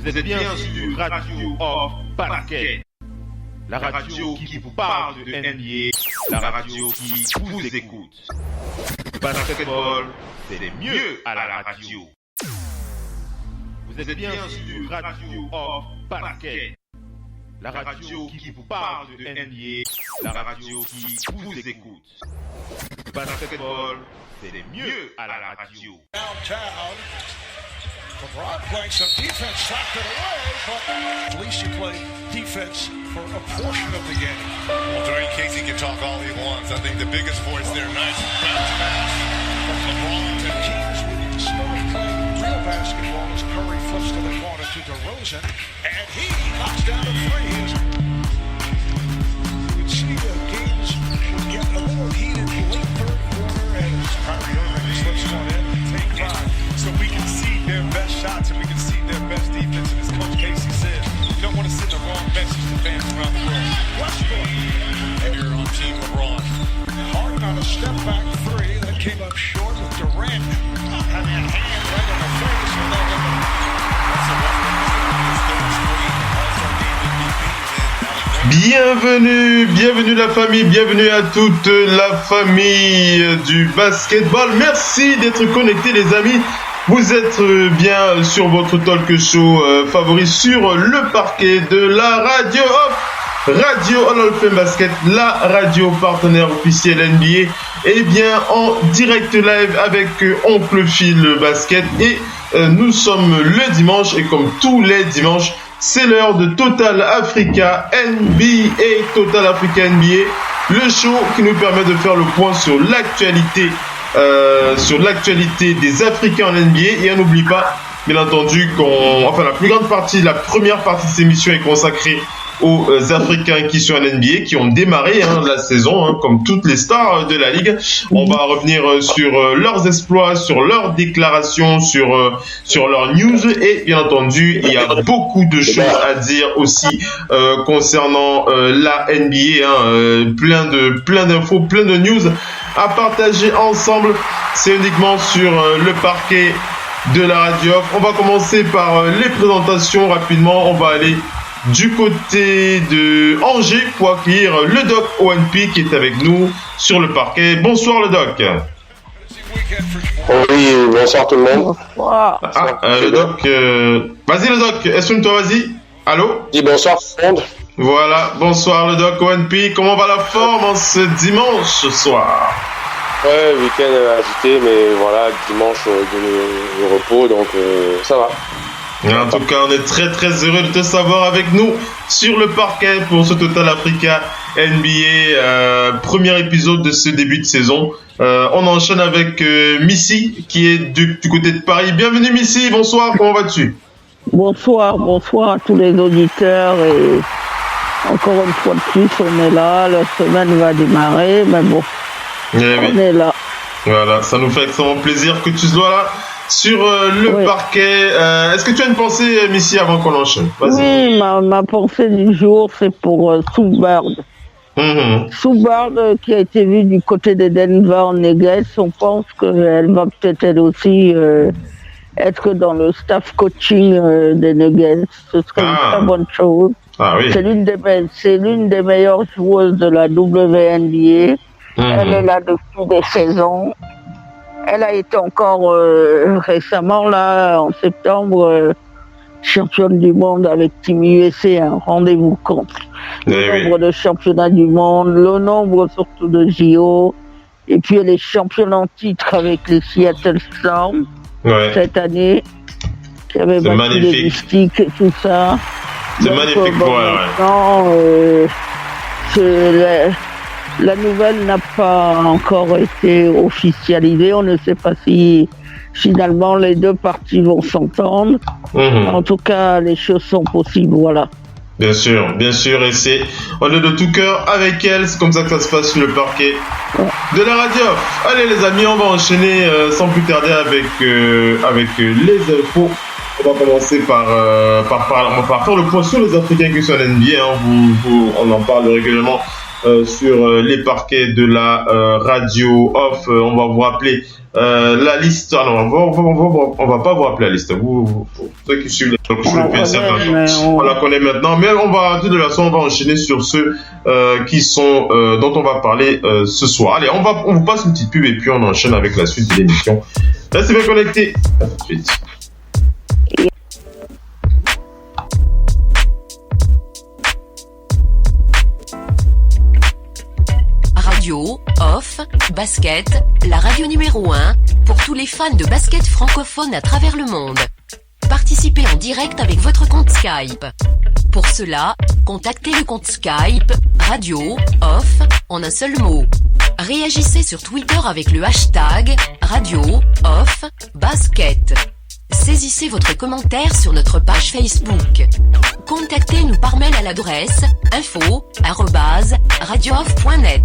Vous êtes bien sur Radio Off Parquet. La radio qui vous parle de NBA, la radio qui vous écoute. Basketball, c'est mieux à la radio. Vous êtes bien sur Radio Off Parquet. La radio qui vous parle de NBA, la radio qui vous écoute. Basketball, c'est mieux à la radio. Downtown. LeBron playing some defense, slapped it away, but at least you play defense for a portion of the game. Well, Dwayne Casey can talk all he wants. I think the biggest voice there, nice bounce pass from LeBron. The teams would start playing real basketball as Curry flips to the corner to DeRozan, and he knocks down a three. You can see the games would get a little heated late third quarter as Kyrie Irving slips one in, take five. So we can see their best shots and we can see their best defense. And as Coach Casey said, you don't want to send the wrong message to fans around the world. Westbrook. And you're on Team LeBron. Harden on a step back three that came up short with Durant having a hand right on the face. And then That's a Bienvenue la famille, bienvenue à toute la famille du basketball. Merci d'être connectés les amis. Vous êtes bien sur votre talk show favori sur le parquet de la Radio Off, Radio Hall of Fame Basket, la radio partenaire officielle NBA. Et bien en direct live avec Oncle Phil Basket. Et nous sommes le dimanche et comme tous les dimanches, c'est l'heure de Total Africa NBA, Total Africa NBA, le show qui nous permet de faire le point sur l'actualité des Africains en NBA. Et on n'oublie pas, bien entendu, la première partie de cette émission est consacrée aux Africains qui sont en NBA, qui ont démarré la saison, comme toutes les stars de la Ligue. On va revenir sur leurs exploits, sur leurs déclarations, sur leurs news. Et bien entendu, il y a beaucoup de choses à dire aussi concernant la NBA. Plein d'infos, plein de news à partager ensemble. C'est uniquement sur le parquet de la radio. On va commencer par les présentations rapidement. On va aller du côté de Angers pour accueillir le Doc ONP qui est avec nous sur le parquet. Bonsoir le Doc. Oui, bonsoir tout le monde. Le Doc, vas-y le Doc, exprime-toi, vas-y. Allô? Dis bonsoir tout le monde. Voilà, bonsoir le Doc ONP. Comment va la forme en ce dimanche soir? Ouais, week-end agité, mais voilà, dimanche de repos, donc ça va. En tout cas, on est très très heureux de te savoir avec nous sur le parquet pour ce Total Africa NBA, premier épisode de ce début de saison. On enchaîne avec Missy qui est du côté de Paris. Bienvenue Missy, bonsoir, comment vas-tu? Bonsoir à tous les auditeurs et encore une fois de plus, on est là, la semaine va démarrer, mais bon, on est là. Voilà, ça nous fait extrêmement plaisir que tu sois là. Sur le parquet, est-ce que tu as une pensée, Missy, avant qu'on enchaîne? Vas-y. Oui, ma pensée du jour, c'est pour Sue Bird. Sue Bird, qui a été vue du côté des Denver Nuggets, on pense qu'elle va peut-être elle aussi être dans le staff coaching des Nuggets. Ce serait une très bonne chose. Ah, oui. C'est l'une des meilleures joueuses de la WNBA. Elle est là depuis des saisons. Elle a été encore récemment, là, en septembre, championne du monde avec Team USA. Rendez-vous compte. Le nombre de championnats du monde, le nombre surtout de JO. Et puis elle est championne en titre avec les Seattle Storm cette année. Qui avait battu les Mystics et tout ça. C'est magnifique pour elle. La nouvelle n'a pas encore été officialisée. On ne sait pas si finalement les deux parties vont s'entendre. En tout cas, les choses sont possibles, voilà. Bien sûr, et on est de tout cœur avec elle. C'est comme ça que ça se passe sur le parquet de la radio. Allez les amis, on va enchaîner sans plus tarder avec les infos. On va commencer par faire le point sur les Africains qui sont en NBA. On en parle régulièrement sur les parquets de la radio off. On va vous rappeler la liste. Ah non, on va pas vous rappeler la liste. Vous ceux qui suivent les talk shows depuis un certain temps, on la connaît maintenant. Mais on va, de toute façon, on va enchaîner sur ceux qui sont dont on va parler ce soir. Allez, on vous passe une petite pub et puis on enchaîne avec la suite de l'émission. Restez bien connectés. À tout de suite. Radio, off, basket, la radio numéro 1 pour tous les fans de basket francophone à travers le monde. Participez en direct avec votre compte Skype. Pour cela, contactez le compte Skype Radio, off, en un seul mot. Réagissez sur Twitter avec le hashtag Radio, off, basket. Saisissez votre commentaire sur notre page Facebook. Contactez-nous par mail à l'adresse info@radiooff.net.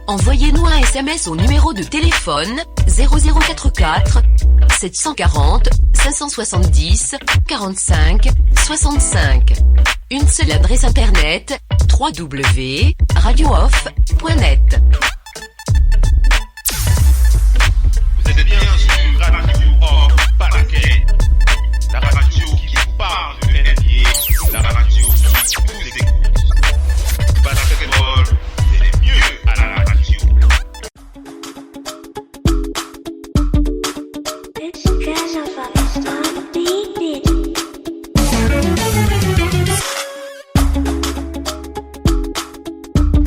Envoyez-nous un SMS au numéro de téléphone 0044 740 570 45 65. Une seule adresse internet www.radiooff.net. Vous êtes bien sur Radio Off Basket, la radio qui vous parle de NBA, la radio qui vous écoute. Basketball, c'est le mieux à la radio.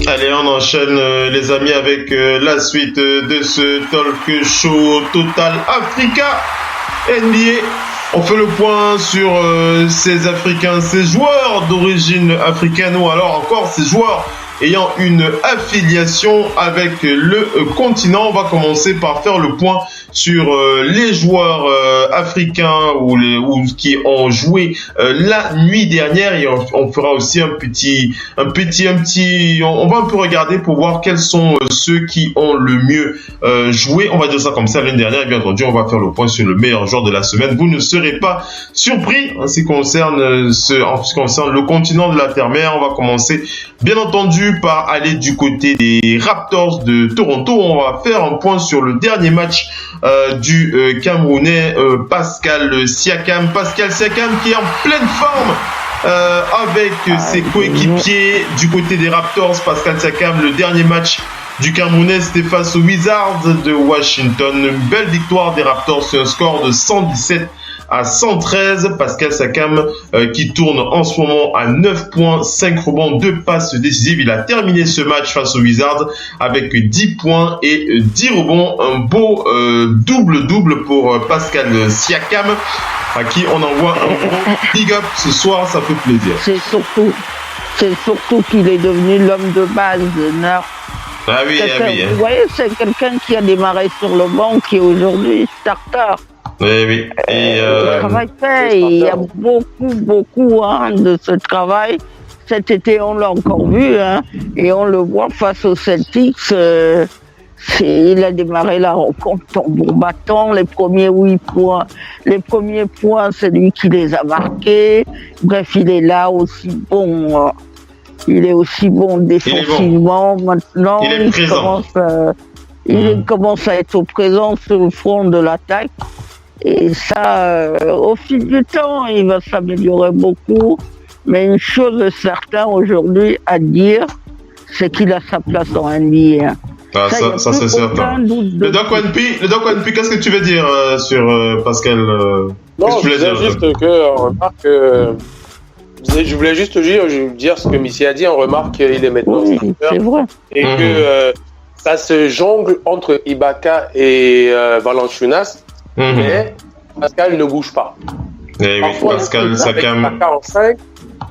Allez, on enchaîne les amis avec la suite de ce talk show Total Africa NBA. On fait le point sur ces Africains, ces joueurs d'origine africaine ou alors encore ces joueurs ayant une affiliation avec le continent. On va commencer par faire le point sur les joueurs africains ou qui ont joué la nuit dernière, et on fera aussi on va un peu regarder pour voir quels sont ceux qui ont le mieux joué, on va dire ça comme ça, l'année dernière. Et bien entendu, on va faire le point sur le meilleur joueur de la semaine. Vous ne serez pas surpris en ce qui concerne le continent de la Terre-Mère. On va commencer bien entendu par aller du côté des Raptors de Toronto. On va faire un point sur le dernier match du Camerounais Pascal Siakam. Pascal Siakam qui est en pleine forme avec ses coéquipiers du côté des Raptors. Pascal Siakam, le dernier match du Camerounais, c'était face aux Wizards de Washington. Une belle victoire des Raptors sur un score de 117-113. Pascal Siakam qui tourne en ce moment à 9 points, 5 rebonds, 2 passes décisives. Il a terminé ce match face aux Wizards avec 10 points et 10 rebonds. Un beau double-double pour Pascal Siakam, à qui on envoie un gros big up ce soir, ça fait plaisir. C'est surtout qu'il est devenu l'homme de base de Nerf. Ah oui, Vous voyez, c'est quelqu'un qui a démarré sur le banc, qui est aujourd'hui starter. Oui. Le travail fait, il y a beaucoup de ce travail. Cet été, on l'a encore vu, et on le voit face aux Celtics. Il a démarré la rencontre tambour battant. Les premiers 8 points, c'est lui qui les a marqués. Bref, il est là aussi bon. Il est aussi bon défensivement. Maintenant, il commence à être au présent sur le front de l'attaque. Et ça, au fil du temps, il va s'améliorer beaucoup. Mais une chose est certaine aujourd'hui à dire, c'est qu'il a sa place en NBA. Ça c'est certain. Le Doc One P, qu'est-ce que tu veux dire sur Pascal Non, je voulais juste que on remarque. Je voulais juste dire ce que Missy a dit. On remarque qu'il est maintenant starter, c'est vrai. Et que ça se jongle entre Ibaka et Valanciunas, mais Pascal ne bouge pas. Parfois, Pascal Siakam Ibaka en 5,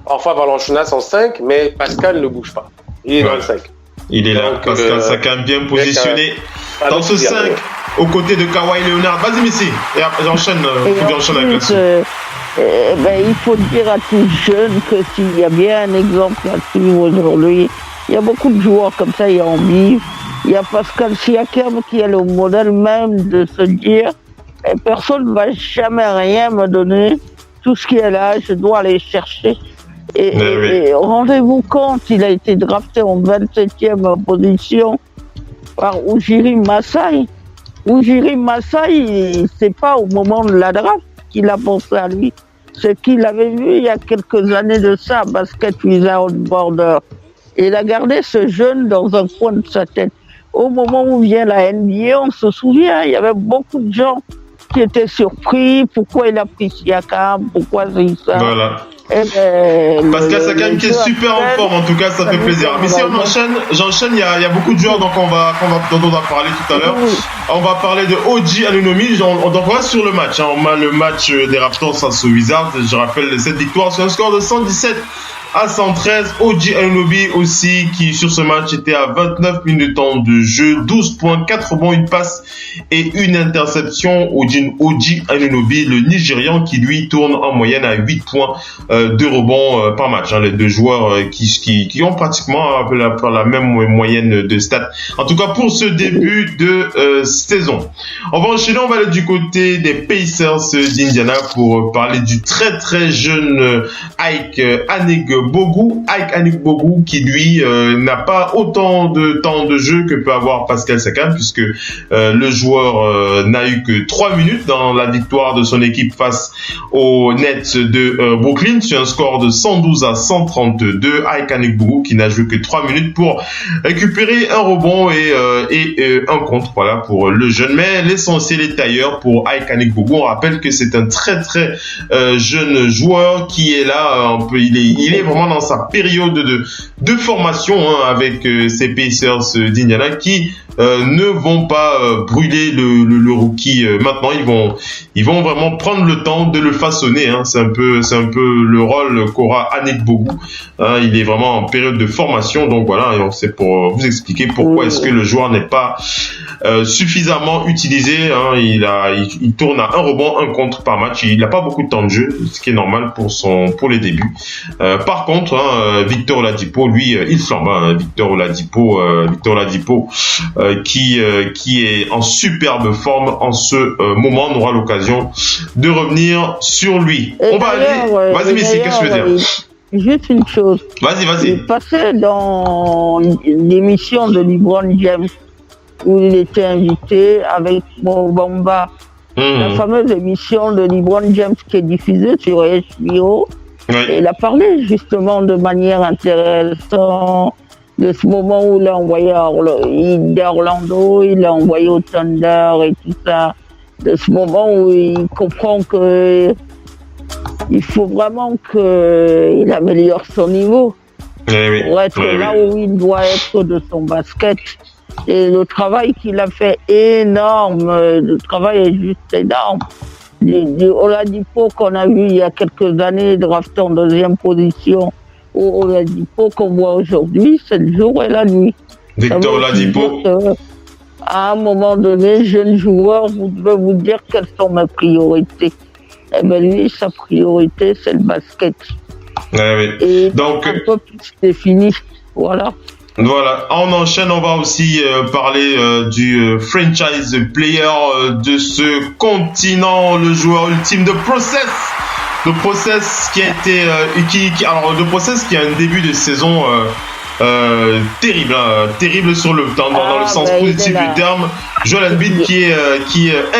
parfois Valanciunas en 5, mais Pascal ne bouge pas. Il est dans le 5. Il est là, Pascal Siakam bien positionné dans ce 5, aux côtés de Kawhi Leonard. Vas-y, Missy, et après j'enchaîne avec la suite. Il faut dire à tous les jeunes que s'il y a bien un exemple à suivre aujourd'hui, il y a beaucoup de joueurs comme ça, il y a envie. Il y a Pascal Siakam qui est le modèle même de se dire personne ne va jamais rien me donner. Tout ce qui est là, je dois aller chercher. Et rendez-vous compte, il a été drafté en 27e position par Ujiri Masai. Ujiri Masai, c'est pas au moment de la draft qu'il a pensé à lui. C'est qu'il avait vu il y a quelques années de ça, Basket Without Border. Et il a gardé ce jeune dans un coin de sa tête. Au moment où vient la NBA, on se souvient, il y avait beaucoup de gens qui étaient surpris. Pourquoi il a pris Siakam? Pourquoi c'est ça? Voilà. Pascal Siakam qui est super en forme, en tout cas ça fait plaisir. Mais si j'enchaîne, il y a beaucoup de joueurs dont on va parler tout à l'heure. On va parler de OG Anunoby. Donc on va sur le match. On a le match des Raptors face aux Wizards. Je rappelle cette victoire sur un score de 117 à 113. OG Anunoby aussi qui sur ce match était à 29 minutes de temps de jeu, 12 points, 4 rebonds, une passe et une interception. OG Anunoby, le Nigérian qui lui tourne en moyenne à 8 points de rebonds par match. Les deux joueurs qui ont pratiquement la même moyenne de stats. En tout cas pour ce début de saison. On va enchaîner, on va aller du côté des Pacers d'Indiana pour parler du très très jeune Ike Anigbogu qui lui n'a pas autant de temps de jeu que peut avoir Pascal Siakam, puisque le joueur n'a eu que 3 minutes dans la victoire de son équipe face aux Nets de Brooklyn sur un score de 112 à 132. Ike Anigbogu qui n'a joué que 3 minutes pour récupérer un rebond et un contre, voilà, pour le jeune. Mais l'essentiel est ailleurs pour Ike Anigbogu. On rappelle que c'est un très très jeune joueur qui est là, il est vraiment dans sa période de formation avec ces Pacers d'Indiana qui ne vont pas brûler le rookie maintenant. Ils vont vraiment prendre le temps de le façonner. C'est un peu le rôle qu'aura Anigbogu. Il est vraiment en période de formation. Donc voilà, c'est pour vous expliquer pourquoi est-ce que le joueur n'est pas suffisamment utilisé. Il tourne à un rebond, un contre par match. Il n'a pas beaucoup de temps de jeu, ce qui est normal pour les débuts. Par contre, Victor Oladipo, lui, il flambe. Victor Oladipo, qui est en superbe forme en ce moment. On aura l'occasion de revenir sur lui. On va aller. Vas-y, Missy, qu'est-ce que tu veux dire? Juste une chose. Vas-y. Il passait dans l'émission de LeBron James où il était invité avec Mo Bamba. La fameuse émission de LeBron James qui est diffusée sur HBO. Oui. Et il a parlé justement de manière intéressante de ce moment où il a envoyé d'Orlando, il a envoyé au Thunder et tout ça. De ce moment où il comprend que il faut vraiment qu'il améliore son niveau pour être là où il doit être de son basket. Et le travail qu'il a fait énorme, le travail est juste énorme. Du Oladipo qu'on a vu il y a quelques années, drafté en 2e position, au Oladipo qu'on voit aujourd'hui, c'est le jour et la nuit. Victor Oladipo. À un moment donné, jeune joueur, vous devez vous dire quelles sont mes priorités. Eh bien lui, sa priorité, c'est le basket. Et donc, un peu plus défini. Voilà. Voilà, on enchaîne, on va aussi parler du franchise player de ce continent, le joueur ultime de Process. Le Process qui a été le Process qui a un début de saison terrible, terrible sur le temps dans le sens positif du terme. Joel Embiid qui est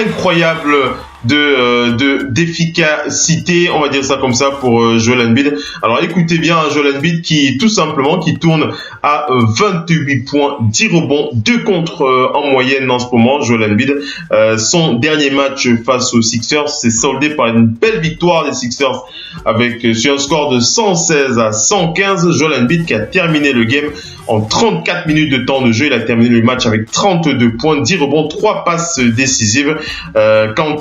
incroyable d'efficacité, on va dire ça comme ça pour Joel Embiid. Alors écoutez bien, Joel Embiid qui tout simplement qui tourne à 28 points, 10 rebonds, 2 contre en moyenne en ce moment. Joel Embiid, son dernier match face aux Sixers s'est soldé par une belle victoire des Sixers sur un score de 116 à 115. Joel Embiid qui a terminé le game en 34 minutes de temps de jeu. Il a terminé le match avec 32 points, 10 rebonds, 3 passes décisives. Quant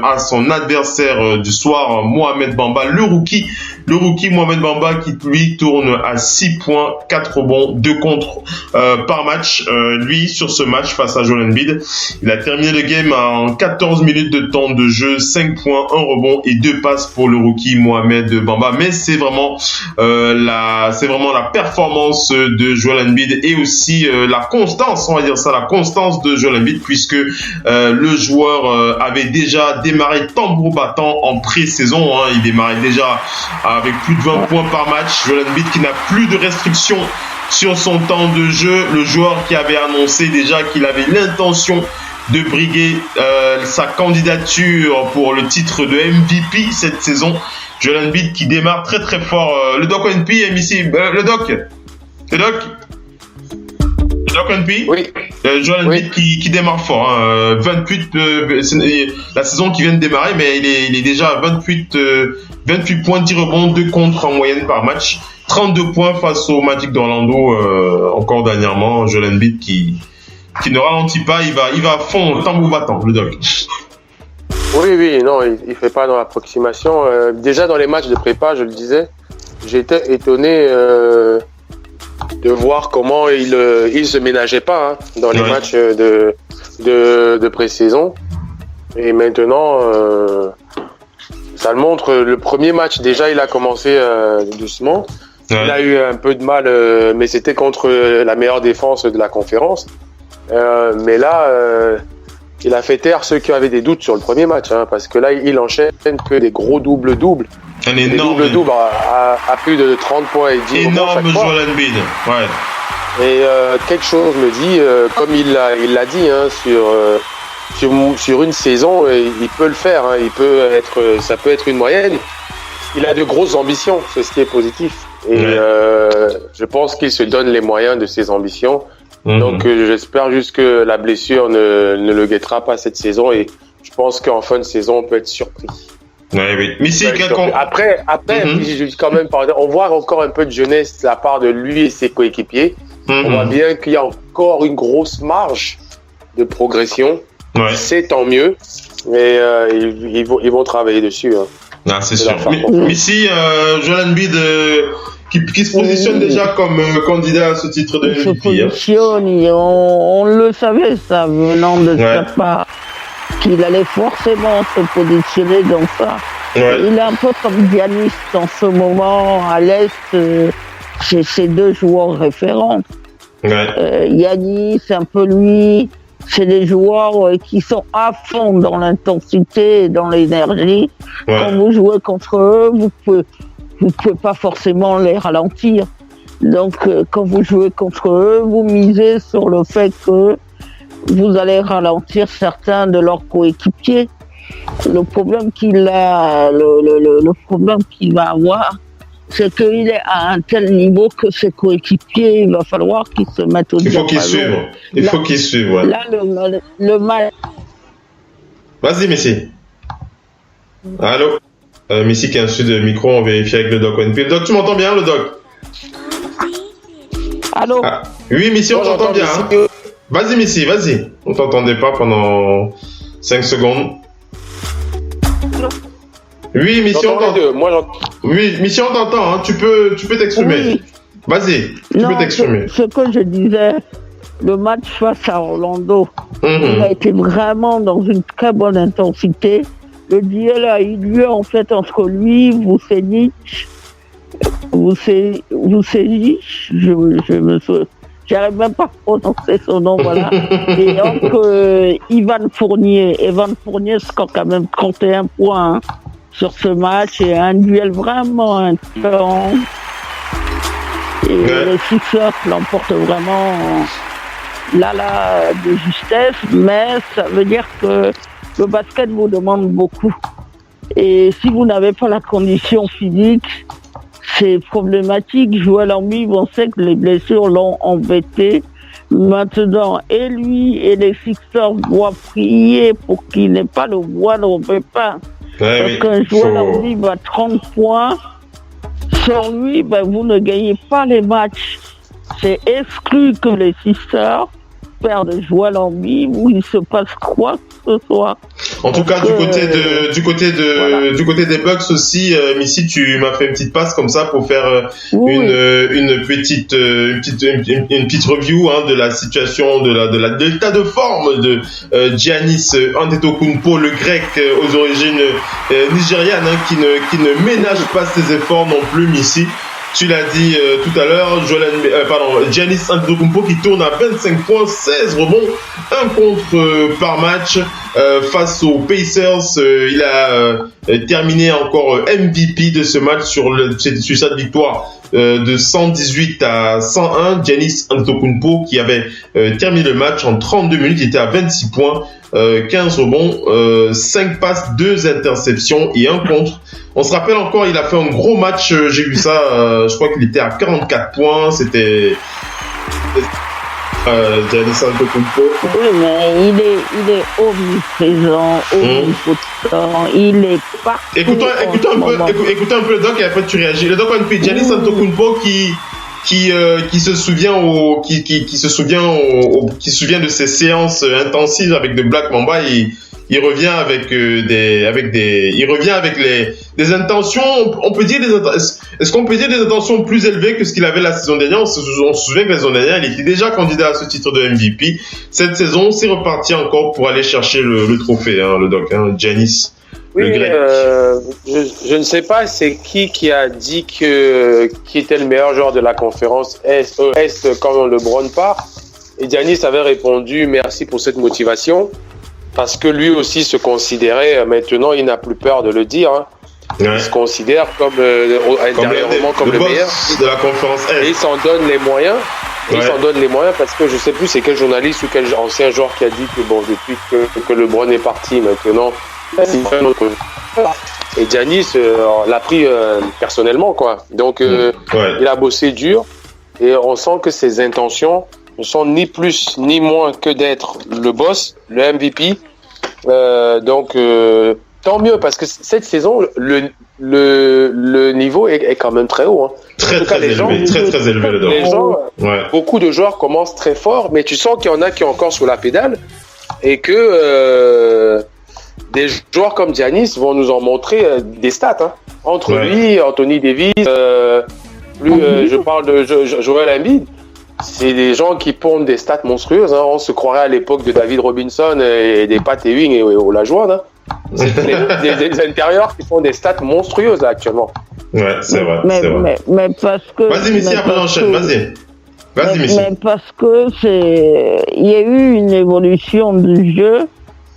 à son adversaire du soir, Mohamed Bamba, le rookie Mohamed Bamba qui lui tourne à 6 points, 4 rebonds, 2 contre par match. Lui, sur ce match face à Joel Embiid, il a terminé le game en 14 minutes de temps de jeu, 5 points, 1 rebond et 2 passes pour le rookie Mohamed Bamba. Mais c'est vraiment la performance de Joel Embiid et aussi la constance, on va dire ça, la constance de Joel Embiid, puisque le joueur avait déjà démarré tambour battant en pré-saison. Il démarrait déjà avec plus de 20 points par match. Joel Embiid qui n'a plus de restrictions sur son temps de jeu. Le joueur qui avait annoncé déjà qu'il avait l'intention de briguer sa candidature pour le titre de MVP cette saison. Joel Embiid qui démarre très très fort. Le Doc NP, ici. Le Doc NP. Oui. Joel Embiid qui démarre fort. Hein. 28, la saison qui vient de démarrer, mais il est déjà à 28 points, 10 rebonds, 2 contre en moyenne par match. 32 points face au Magic d'Orlando encore dernièrement. Joel Embiid qui ne ralentit pas, il va à fond, tambour battant, le Doc. Oui, non, il fait pas dans l'approximation. Déjà dans les matchs de prépa, je le disais, j'étais étonné de voir comment il se ménageait pas dans les matchs de pré-saison. Et maintenant, ça le montre. Le premier match, déjà, il a commencé doucement. Ouais. Il a eu un peu de mal, mais c'était contre la meilleure défense de la conférence. Mais là, il a fait taire ceux qui avaient des doutes sur le premier match, parce que là, il enchaîne que des gros doubles-doubles. Un énorme double-double à plus de 30 points et 10 énorme Joel Embiid, ouais. Et quelque chose me dit, comme il l'a dit, sur une saison, il peut le faire. Ça peut être une moyenne. Il a de grosses ambitions, c'est ce qui est positif. Et je pense qu'il se donne les moyens de ses ambitions. Donc j'espère juste que la blessure ne le guettera pas cette saison, et je pense qu'en fin de saison on peut être surpris. Oui. Mais si après, je dis quand même, on voit encore un peu de jeunesse de la part de lui et ses coéquipiers. On voit bien qu'il y a encore une grosse marge de progression. Ouais. C'est tant mieux, mais ils vont travailler dessus. C'est sûr. Mais si Joel Embiid qui se positionne déjà comme candidat à ce titre de MVP. Il se positionne, on le savait ça venant de sa part, qu'il allait forcément se positionner dans ça. Ouais. Il est un peu comme Giannis en ce moment à l'Est, c'est ces deux joueurs référents. Ouais. Giannis, un peu lui, c'est des joueurs qui sont à fond dans l'intensité et dans l'énergie. Ouais. Quand vous jouez contre eux, vous pouvez pas forcément les ralentir. Donc, quand vous jouez contre eux, vous misez sur le fait que vous allez ralentir certains de leurs coéquipiers. Le problème qu'il va avoir, c'est qu'il est à un tel niveau que ses coéquipiers, il va falloir qu'ils se mettent au diapason. Il faut qu'ils suivent. Ouais. Là, le mal. Vas-y, Messi. Allô? Messi qui a un sud de micro, on vérifie avec le Doc NP. Le Doc, tu m'entends bien, le Doc? Allô? Oui, Messi, on t'entend bien. Vas-y, Messi, vas-y. On t'entendait pas pendant 5 secondes. Oui, Messi, on t'entend. Oui, Messi, on t'entend. Tu peux t'exprimer. Oui. Vas-y, tu peux t'exprimer. Ce que je disais, le match face à Orlando, il a été vraiment dans une très bonne intensité. Le duel a eu lieu en fait entre lui, Vucevic, j'arrive même pas à prononcer son nom, voilà. Et entre Evan Fournier score quand même 31 points sur ce match, et un duel vraiment intense. Et les Sixers l'emportent vraiment là de justesse, mais ça veut dire que le basket vous demande beaucoup. Et si vous n'avez pas la condition physique, c'est problématique. Joel Embiid, on sait que les blessures l'ont embêté. Maintenant, et lui et les Sixers doivent prier pour qu'il n'ait pas le voile au pépin. Parce qu'un Joel Embiid à 30 points, sans lui, vous ne gagnez pas les matchs. C'est exclu que les Sixers perdent Joel Embiid où il se passe quoi que ce soit. En tout cas, du côté des Bucks aussi, Missy, tu m'as fait une petite passe comme ça pour faire une petite review de la situation de l'état de forme de Giannis Antetokounmpo, le Grec aux origines nigérianes, qui ne ménage pas ses efforts non plus, Missy. Tu l'as dit tout à l'heure, Giannis Antetokounmpo qui tourne à 25 points, 16 rebonds, 1 contre par match face aux Pacers. Il a terminé encore MVP de ce match sur cette victoire de 118 à 101. Giannis Antetokounmpo qui avait terminé le match en 32 minutes, il était à 26 points, 15 rebonds, 5 passes, 2 interceptions et 1 contre. On se rappelle encore, il a fait un gros match, j'ai vu ça, je crois qu'il était à 44 points, c'était Giannis Antetokounmpo. Oui, mais il est omniprésent, omnipotent, il est partout. Écoutez un peu le doc et après tu réagis. Le doc a une fille, Giannis Antetokounmpo qui se souvient de ses séances intensives avec de Black Mamba. Il revient avec des intentions, on peut dire est-ce qu'on peut dire des intentions plus élevées que ce qu'il avait la saison dernière? On se souvient que la saison dernière, il était déjà candidat à ce titre de MVP. Cette saison, c'est reparti encore pour aller chercher le trophée, hein, le doc, hein, Giannis. Oui, je ne sais pas c'est qui a dit qui était le meilleur joueur de la conférence Est quand LeBron part. Et Giannis avait répondu merci pour cette motivation. Parce que lui aussi se considérait, maintenant il n'a plus peur de le dire, hein. Il se considère intérieurement comme le meilleur de la conférence Est. Et il s'en donne les moyens. Il s'en donne les moyens parce que je ne sais plus c'est quel journaliste ou quel ancien joueur qui a dit que depuis que LeBron est parti, maintenant il fait un autre. Et Giannis l'a pris personnellement, quoi. Donc il a bossé dur et on sent que ses intentions ne sont ni plus ni moins que d'être le boss, le MVP. Donc tant mieux parce que cette saison le niveau est quand même très haut, hein. Très élevé le doc. Les gens, beaucoup de joueurs commencent très fort, mais tu sens qu'il y en a qui sont encore sous la pédale et que des joueurs comme Giannis vont nous en montrer des stats, hein. Entre lui, Anthony Davis, je parle de Joel Embiid. C'est des gens qui pondent des stats monstrueuses, hein. On se croirait à l'époque de David Robinson et des Pat Ewing et Olajuwon, hein. C'est des intérieurs qui font des stats monstrueuses là, actuellement. Ouais, c'est vrai. Mais parce que. Vas-y, Missy, après l'enchaîne, vas-y. Vas-y, Missy. Mais parce que il y a eu une évolution du jeu.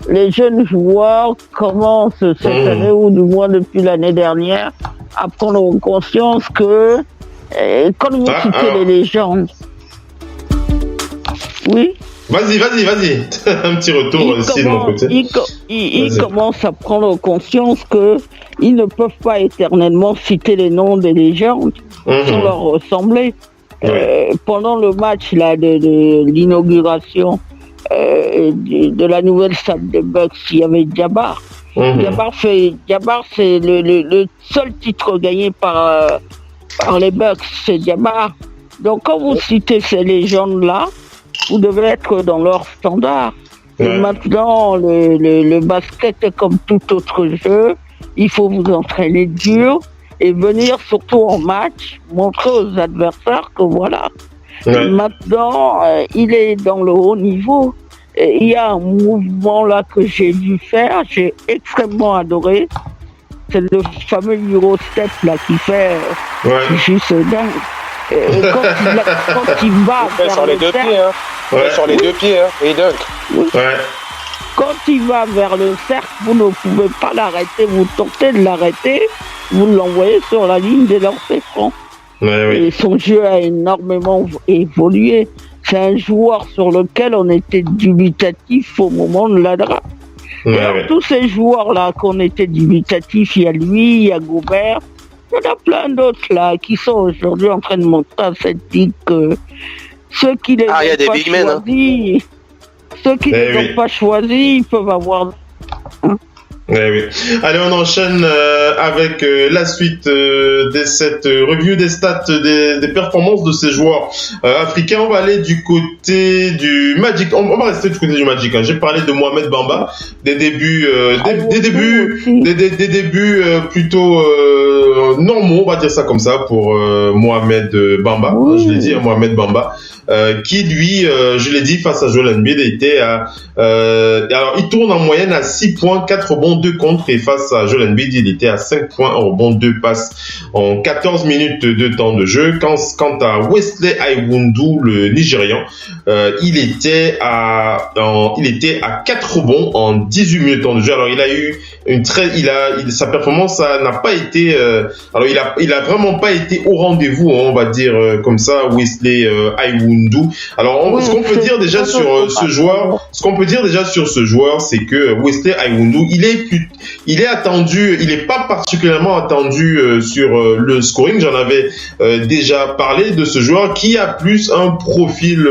Les jeunes joueurs commencent cette année, ou du moins depuis l'année dernière, à prendre conscience que, quand vous citez les légendes. Oui. Vas-y. Un petit retour ici de mon côté. Ils commencent à prendre conscience que ils ne peuvent pas éternellement citer les noms des légendes sans leur ressembler. Pendant le match là de l'inauguration de la nouvelle salle des Bucks, il y avait Jabbar. Jabbar, c'est le seul titre gagné par les Bucks, c'est Jabbar. Donc quand vous citez ces légendes-là, vous devez être dans leur standard. Et maintenant, le basket est comme tout autre jeu. Il faut vous entraîner dur et venir surtout en match, montrer aux adversaires que voilà. Maintenant, il est dans le haut niveau. Et il y a un mouvement là que j'ai vu faire, j'ai extrêmement adoré. C'est le fameux Eurostep là qui fait juste dingue. Quand il va vers le cercle, sur les deux pieds, hein, et dunk. Quand il va vers le cercle, vous ne pouvez pas l'arrêter, vous tentez de l'arrêter, vous l'envoyez sur la ligne des lancers francs. Et son jeu a énormément évolué. C'est un joueur sur lequel on était dubitatif au moment de la draft. Tous ces joueurs-là qu'on était dubitatifs, il y a lui, il y a Gobert, il y en a plein d'autres là qui sont aujourd'hui en train de montrer à cette ligue que ceux qui les ont pas choisis, ceux qui les ont pas choisis, ils peuvent avoir. Allez, on enchaîne avec la suite de cette review des stats des performances de ces joueurs africains. On va aller du côté du Magic. On va rester du côté du Magic, hein. J'ai parlé de Mohamed Bamba, des débuts plutôt normaux, on va dire ça comme ça, pour Mohamed Bamba. Je l'ai dit, Mohamed Bamba. Qui lui, je l'ai dit, face à Joel Embiid, était à alors il tourne en moyenne à 6 points, 4 rebonds, 2 contre et face à Joel Embiid, il était à 5 points, 1 rebond, 2 passes en 14 minutes de temps de jeu. Quant à Wesley Iwundu, le Nigérian, il était à 4 rebonds en 18 minutes de temps de jeu. Alors il a eu sa performance n'a pas été alors il a vraiment pas été au rendez-vous, hein, on va dire comme ça, Wesley Iwundu. Alors ce qu'on peut dire déjà sur ce joueur, c'est que Wesley Iwundu, il est attendu, il est pas particulièrement attendu sur le scoring. J'en avais déjà parlé de ce joueur qui a plus un profil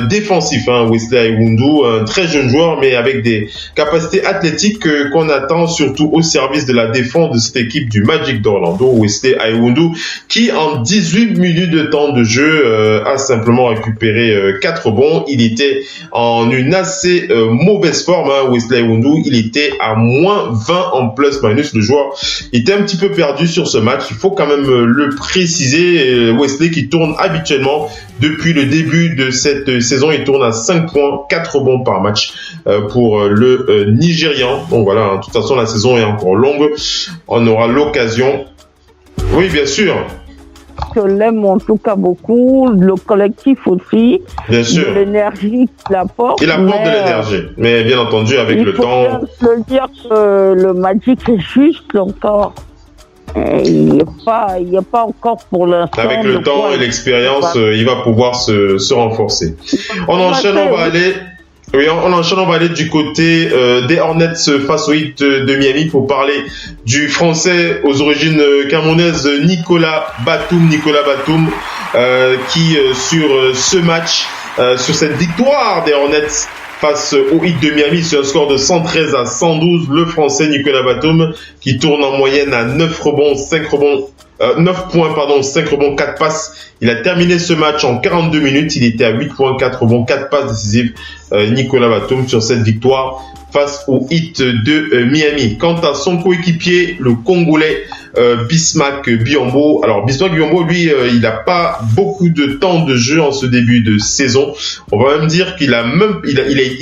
défensif, hein, Wesley Iwundu, un très jeune joueur mais avec des capacités athlétiques qu'on attend surtout au service de la défense de cette équipe du Magic d'Orlando. Wesley Iwundu qui en 18 minutes de temps de jeu a simplement récupéré 4 rebonds. Il était en une assez mauvaise forme, hein, Wesley Iwundu. Il était à moins 20 en plus-minus. Le joueur était un petit peu perdu sur ce match. Il faut quand même le préciser. Wesley qui tourne habituellement depuis le début de cette saison, il tourne à 5 points, 4 rebonds par match pour le Nigérian. Donc voilà, de toute façon la saison est encore longue. On aura l'occasion. Oui, bien sûr. Je l'aime en tout cas beaucoup, le collectif aussi. Bien sûr. De l'énergie qu'il apporte. Il apporte de l'énergie, mais bien entendu avec le temps. Il faut bien se dire que le Magic est juste encore. Il n'y a pas encore pour l'instant. Avec le temps et l'expérience, il va pouvoir se renforcer. On enchaîne, on va aller du côté des Hornets face au Heat de Miami pour parler du Français aux origines camerounaises Nicolas Batum, qui sur ce match, sur cette victoire des Hornets face au Heat de Miami sur un score de 113 à 112, le Français Nicolas Batum qui tourne en moyenne à 9 points, 5 rebonds, 4 passes. Il a terminé ce match en 42 minutes. Il était à 8 points, 4 rebonds, 4 passes décisives. Nicolas Batum sur cette victoire face au Heat de Miami. Quant à son coéquipier, le Congolais Bismack Biyombo. Alors Bismack Biyombo, lui, il n'a pas beaucoup de temps de jeu en ce début de saison. On va même dire qu'il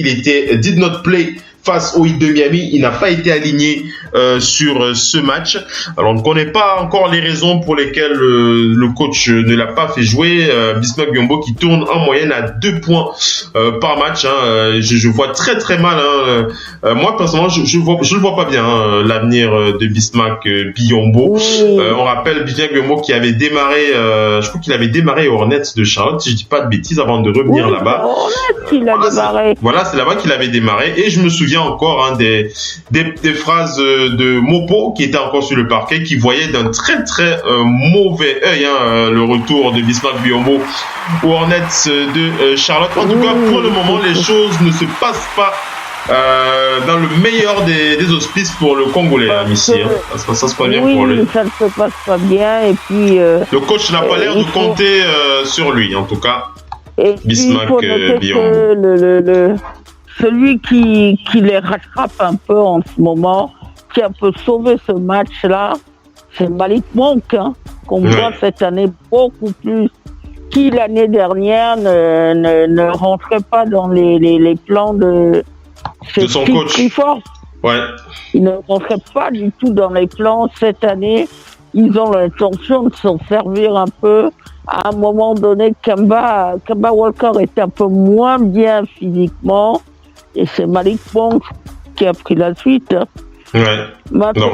était did not play face au Heat de Miami. Il n'a pas été aligné sur ce match. Alors on ne connaît pas encore les raisons pour lesquelles le coach ne l'a pas fait jouer. Bismack Biyombo qui tourne en moyenne à 2 points par match. Hein. Je vois très très mal. Hein. Moi personnellement, je le vois pas bien, hein, l'avenir de Bismack Biyombo. On rappelle Bismack Biyombo qui avait démarré, je crois qu'il avait démarré aux Hornets de Charlotte, si je dis pas de bêtises, avant de revenir là-bas. Voilà, c'est là-bas qu'il avait démarré. Et je me souviens encore des phrases de Mopo qui était encore sur le parquet, qui voyait d'un très très mauvais œil le retour de Bismack Biyombo aux Hornets de Charlotte. En tout cas, pour le moment, les choses ne se passent pas dans le meilleur des auspices pour le Congolais, ici. Hein. Ça se passe bien pour lui. Ça ne se passe pas bien. Et puis, le coach n'a pas l'air de compter sur lui, en tout cas. Bismack Biyombo. Celui qui les rattrape un peu en ce moment, qui a un peu sauvé ce match-là, c'est Malik Monk, hein, qu'on voit cette année beaucoup plus, qui l'année dernière ne rentrait pas dans les plans de son coach. Ouais. Il ne rentrait pas du tout dans les plans cette année. Ils ont l'intention de s'en servir un peu. À un moment donné, Kemba Walker était un peu moins bien physiquement. Et c'est Malik Monk qui a pris la suite. Ouais. Maintenant,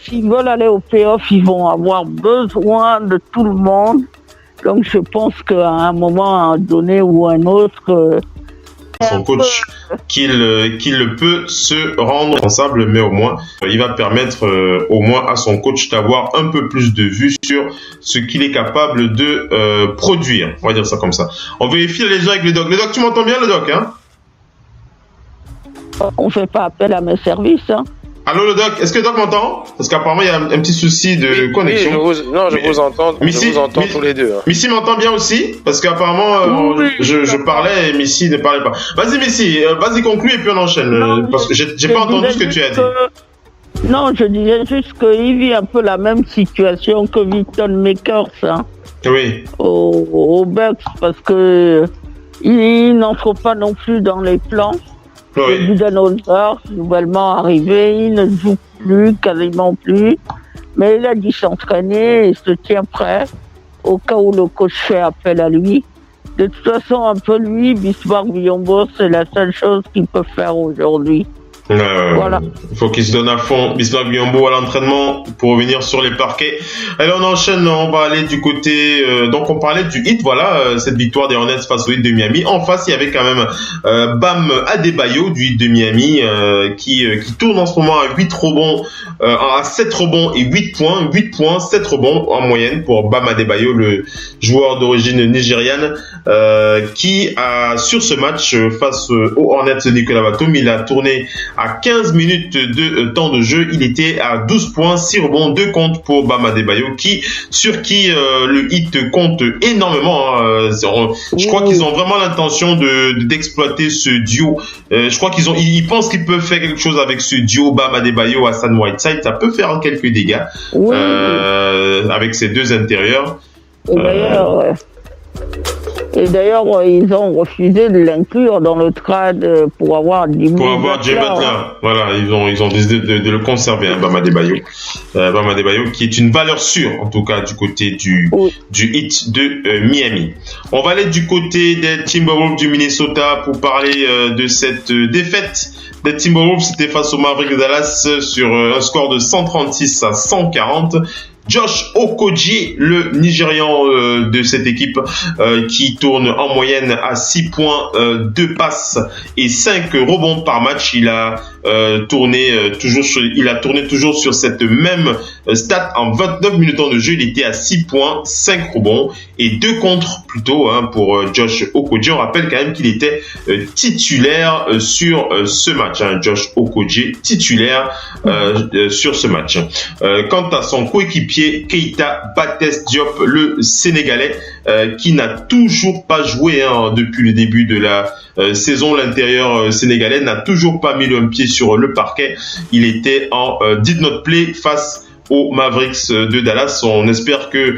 s'ils veulent aller au playoff, ils vont avoir besoin de tout le monde. Donc je pense qu'à un moment donné ou un autre, son coach qu'il peut se rendre responsable, mais au moins il va permettre au moins à son coach d'avoir un peu plus de vue sur ce qu'il est capable de produire. On va dire ça comme ça. On vérifie les gens avec le doc. Le doc, tu m'entends bien, le doc, hein? On fait pas appel à mes services, hein. Allô le doc, est-ce que le doc m'entend? Parce qu'apparemment il y a un petit souci de connexion. Oui, je vous entends. Je vous entends tous les deux. Hein. Missy m'entend bien aussi? Parce qu'apparemment je parlais et Missy ne parlait pas. Vas-y Missy, vas-y conclue et puis on enchaîne. Parce que j'ai pas entendu ce que tu as dit. Non, je disais juste qu'il vit un peu la même situation que Victor Makers, hein. Oui. Aux Bucks, parce que il n'entre pas non plus dans les plans. Oui. Budenholzer, nouvellement arrivé, il ne joue plus, quasiment plus, mais il a dû s'entraîner et se tient prêt au cas où le coach fait appel à lui. De toute façon, un peu lui, Bismarck Biyombo, c'est la seule chose qu'il peut faire aujourd'hui. Voilà. Il faut qu'il se donne à fond. Bismarck Biyombo à l'entraînement pour revenir sur les parquets. Allez, on enchaîne. On va aller du côté. Donc, on parlait du Heat. Voilà, cette victoire des Hornets face au Heat de Miami. En face, il y avait quand même Bam Adebayo du Heat de Miami qui tourne en ce moment à 8 rebonds, à 7 rebonds et 8 points. 8 points, 7 rebonds en moyenne pour Bam Adebayo, le joueur d'origine nigériane, qui a, sur ce match face aux Hornets de Nicolas Batum, il a tourné à 15 minutes de temps de jeu, il était à 12 points, 6 rebonds, 2 comptes pour Bam Adebayo, sur qui le Heat compte énormément. Je crois qu'ils ont vraiment l'intention d'exploiter ce duo. Je crois ils pensent qu'ils peuvent faire quelque chose avec ce duo Bam Adebayo, Hassan Whiteside. Ça peut faire quelques dégâts avec ces deux intérieurs. Et d'ailleurs, ils ont refusé de l'inclure dans le trade pour avoir Jimmy Butler. Voilà, ils ont décidé de le conserver, Bam Adebayo. Bam Adebayo, qui est une valeur sûre, en tout cas, du côté du Heat de Miami. On va aller du côté des Timberwolves du Minnesota pour parler de cette défaite des Timberwolves. C'était face aux Mavericks de Dallas sur un score de 136 à 140. Josh Okogie, le Nigérian de cette équipe, qui tourne en moyenne à 6 points, 2 passes et 5 rebonds par match. Il a tourné toujours sur cette même stat en 29 minutes de jeu. Il était à 6 points, 5 rebonds et 2 contres plutôt pour Josh Okogie. On rappelle quand même qu'il était titulaire sur ce match. Josh Okogie, titulaire sur ce match. Quant à son coéquipier, Keita Baptiste Diop, le Sénégalais, qui n'a toujours pas joué depuis le début de la saison. L'intérieur sénégalais n'a toujours pas mis le pied sur le parquet. Il était en did not play face aux Mavericks de Dallas. On espère que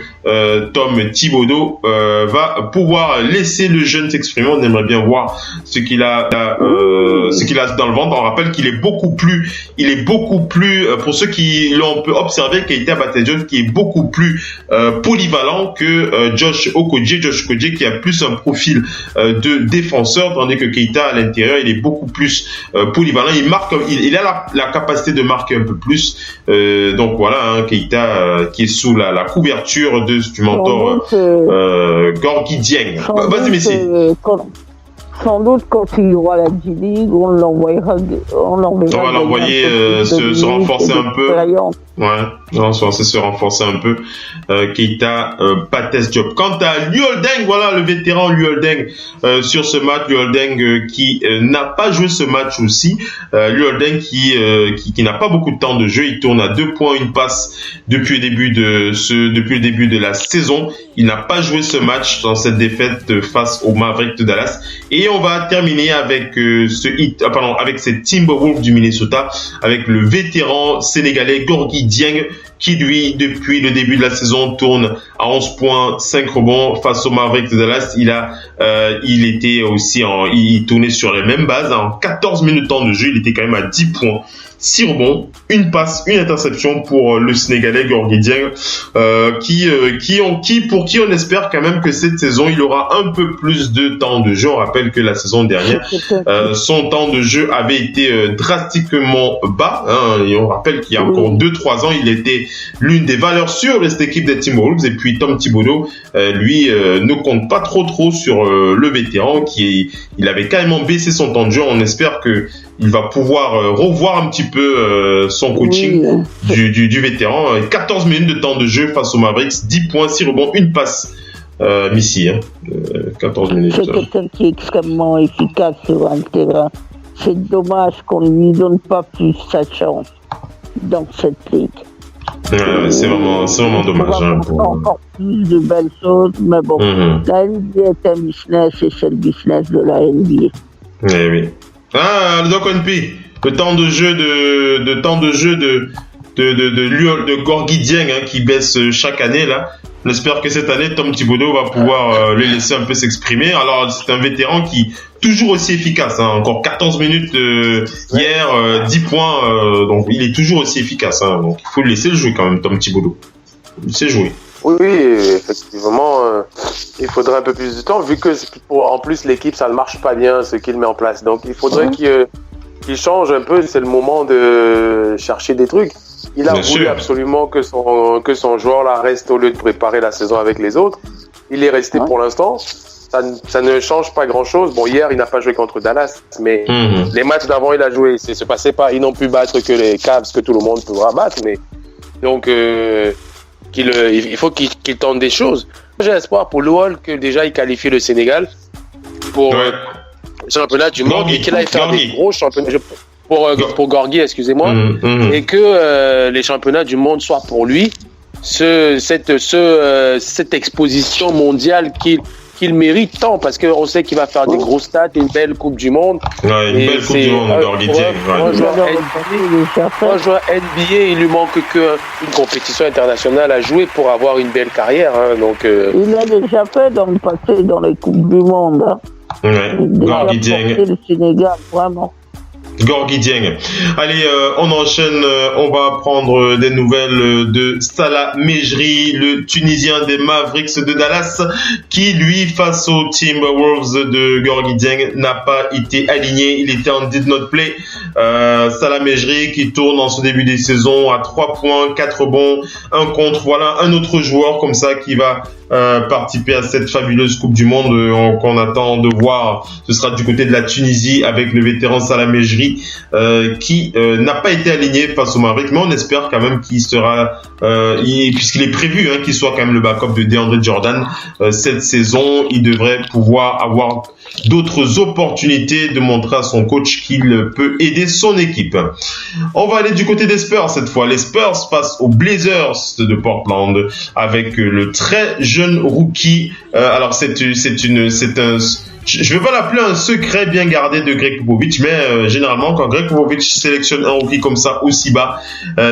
Tom Thibodeau va pouvoir laisser le jeune s'exprimer. On aimerait bien voir ce qu'il a dans le ventre. On rappelle qu'il est beaucoup plus, pour ceux qui l'ont pu observer, Keita Baptiste qui est beaucoup plus polyvalent que Josh Okogie. Josh Okogie qui a plus un profil de défenseur, tandis que Keita à l'intérieur, il est beaucoup plus polyvalent. Il a la capacité de marquer un peu plus. Donc voilà. Keita qui est sous la couverture du mentor Gorgui Dieng. Vas-y, Messi. Sans doute, quand il y aura la G-League, on l'envoyera. On va l'envoyer se renforcer un peu. Se renforcer un peu. Keita Baptiste Diop. Quant à Luol Deng, voilà le vétéran Luol Deng sur ce match. Luol Deng qui n'a pas joué ce match aussi. Luol Deng qui n'a pas beaucoup de temps de jeu. Il tourne à 2 points, 1 passe depuis le début de la saison. Il n'a pas joué ce match dans cette défaite face aux Mavericks de Dallas. Et on va terminer avec avec ces Timberwolves du Minnesota, avec le vétéran sénégalais Gorgui Dieng, qui lui, depuis le début de la saison, tourne à 11 points, 5 rebonds face aux Mavericks de Dallas. Il tournait sur les mêmes bases, en 14 minutes de temps de jeu, il était quand même à 10 points. 6 rebonds, 1 passe, 1 interception pour le Sénégalais Gorgui Dieng, pour qui on espère quand même que cette saison il aura un peu plus de temps de jeu. On rappelle que la saison dernière, son temps de jeu avait été drastiquement bas. Et on rappelle qu'il y a encore 2-3 ans, il était l'une des valeurs sûres de cette équipe des Timberwolves. Et puis Tom Thibodeau, lui, ne compte pas trop sur le vétéran il avait carrément baissé son temps de jeu. On espère que il va pouvoir revoir un petit peu son coaching du vétéran. 14 minutes de temps de jeu face aux Mavericks, 10 points, 6 rebonds, 1 passe. Missy, 14 minutes. C'est quelqu'un qui est extrêmement efficace sur un terrain. C'est dommage qu'on ne lui donne pas plus sa chance dans cette ligue. C'est vraiment dommage. Encore plus de belles choses, mais bon, la NBA est un business et c'est le business de la NBA. Oui. Le Doc NP, le temps de jeu de Gorgui Dieng qui baisse chaque année là. On espère que cette année, Tom Thibodeau va pouvoir le laisser un peu s'exprimer. Alors, c'est un vétéran qui toujours aussi efficace. Hein. Encore 14 minutes hier, 10 points. Donc, il est toujours aussi efficace. Hein. Donc, il faut le laisser le jouer quand même, Tom Thibodeau. Il sait jouer. Oui, effectivement, il faudrait un peu plus de temps, vu que en plus l'équipe, ça ne marche pas bien, ce qu'il met en place. Donc, il faudrait qu'il change un peu. C'est le moment de chercher des trucs. Il a voulu absolument que son joueur là reste au lieu de préparer la saison avec les autres. Il est resté pour l'instant. Ça ne change pas grand-chose. Bon, hier, il n'a pas joué contre Dallas, mais les matchs d'avant, il a joué. Se passait pas. Ils n'ont pu battre que les Cavs, que tout le monde pourra battre. Mais donc, il faut qu'il tente des choses. J'ai espoir pour l'OL que déjà il qualifie le Sénégal pour le championnat du monde et qu'il aille faire des gros championnats. Pour Gorgui, excusez-moi, et que les championnats du monde soient pour lui cette exposition mondiale qu'il mérite tant, parce qu'on sait qu'il va faire des grosses stats, une belle Coupe du Monde. Ouais, une belle Coupe du Monde, Gorgui Dieng. Un joueur NBA, il lui manque qu'une compétition internationale à jouer pour avoir une belle carrière. Hein, donc, il l'a déjà fait dans le passé, dans les Coupes du Monde. Hein. Ouais, Gorgui Dieng. Le Sénégal, vraiment. Gorgui Dieng. Allez, on enchaîne. On va prendre des nouvelles de Salah Mejri, le Tunisien des Mavericks de Dallas, qui lui, face aux Timberwolves de Gorgui Dieng, n'a pas été aligné. Il était en did not play. Salah Mejri qui tourne en ce début des saisons à 3 points, 4 rebonds, 1 contre. Voilà un autre joueur comme ça qui va participer à cette fabuleuse Coupe du Monde qu'on attend de voir. Ce sera du côté de la Tunisie avec le vétéran Salah Mejri qui n'a pas été aligné face au Mavericks, mais on espère quand même qu'il sera puisqu'il est prévu qu'il soit quand même le backup de DeAndre Jordan cette saison. Il devrait pouvoir avoir d'autres opportunités de montrer à son coach qu'il peut aider son équipe. On va aller du côté des Spurs cette fois. Les Spurs face aux Blazers de Portland avec le très jeune rookie. Alors je vais pas l'appeler un secret bien gardé de Greg Popovich, mais généralement quand Greg Popovich sélectionne un rookie comme ça aussi bas,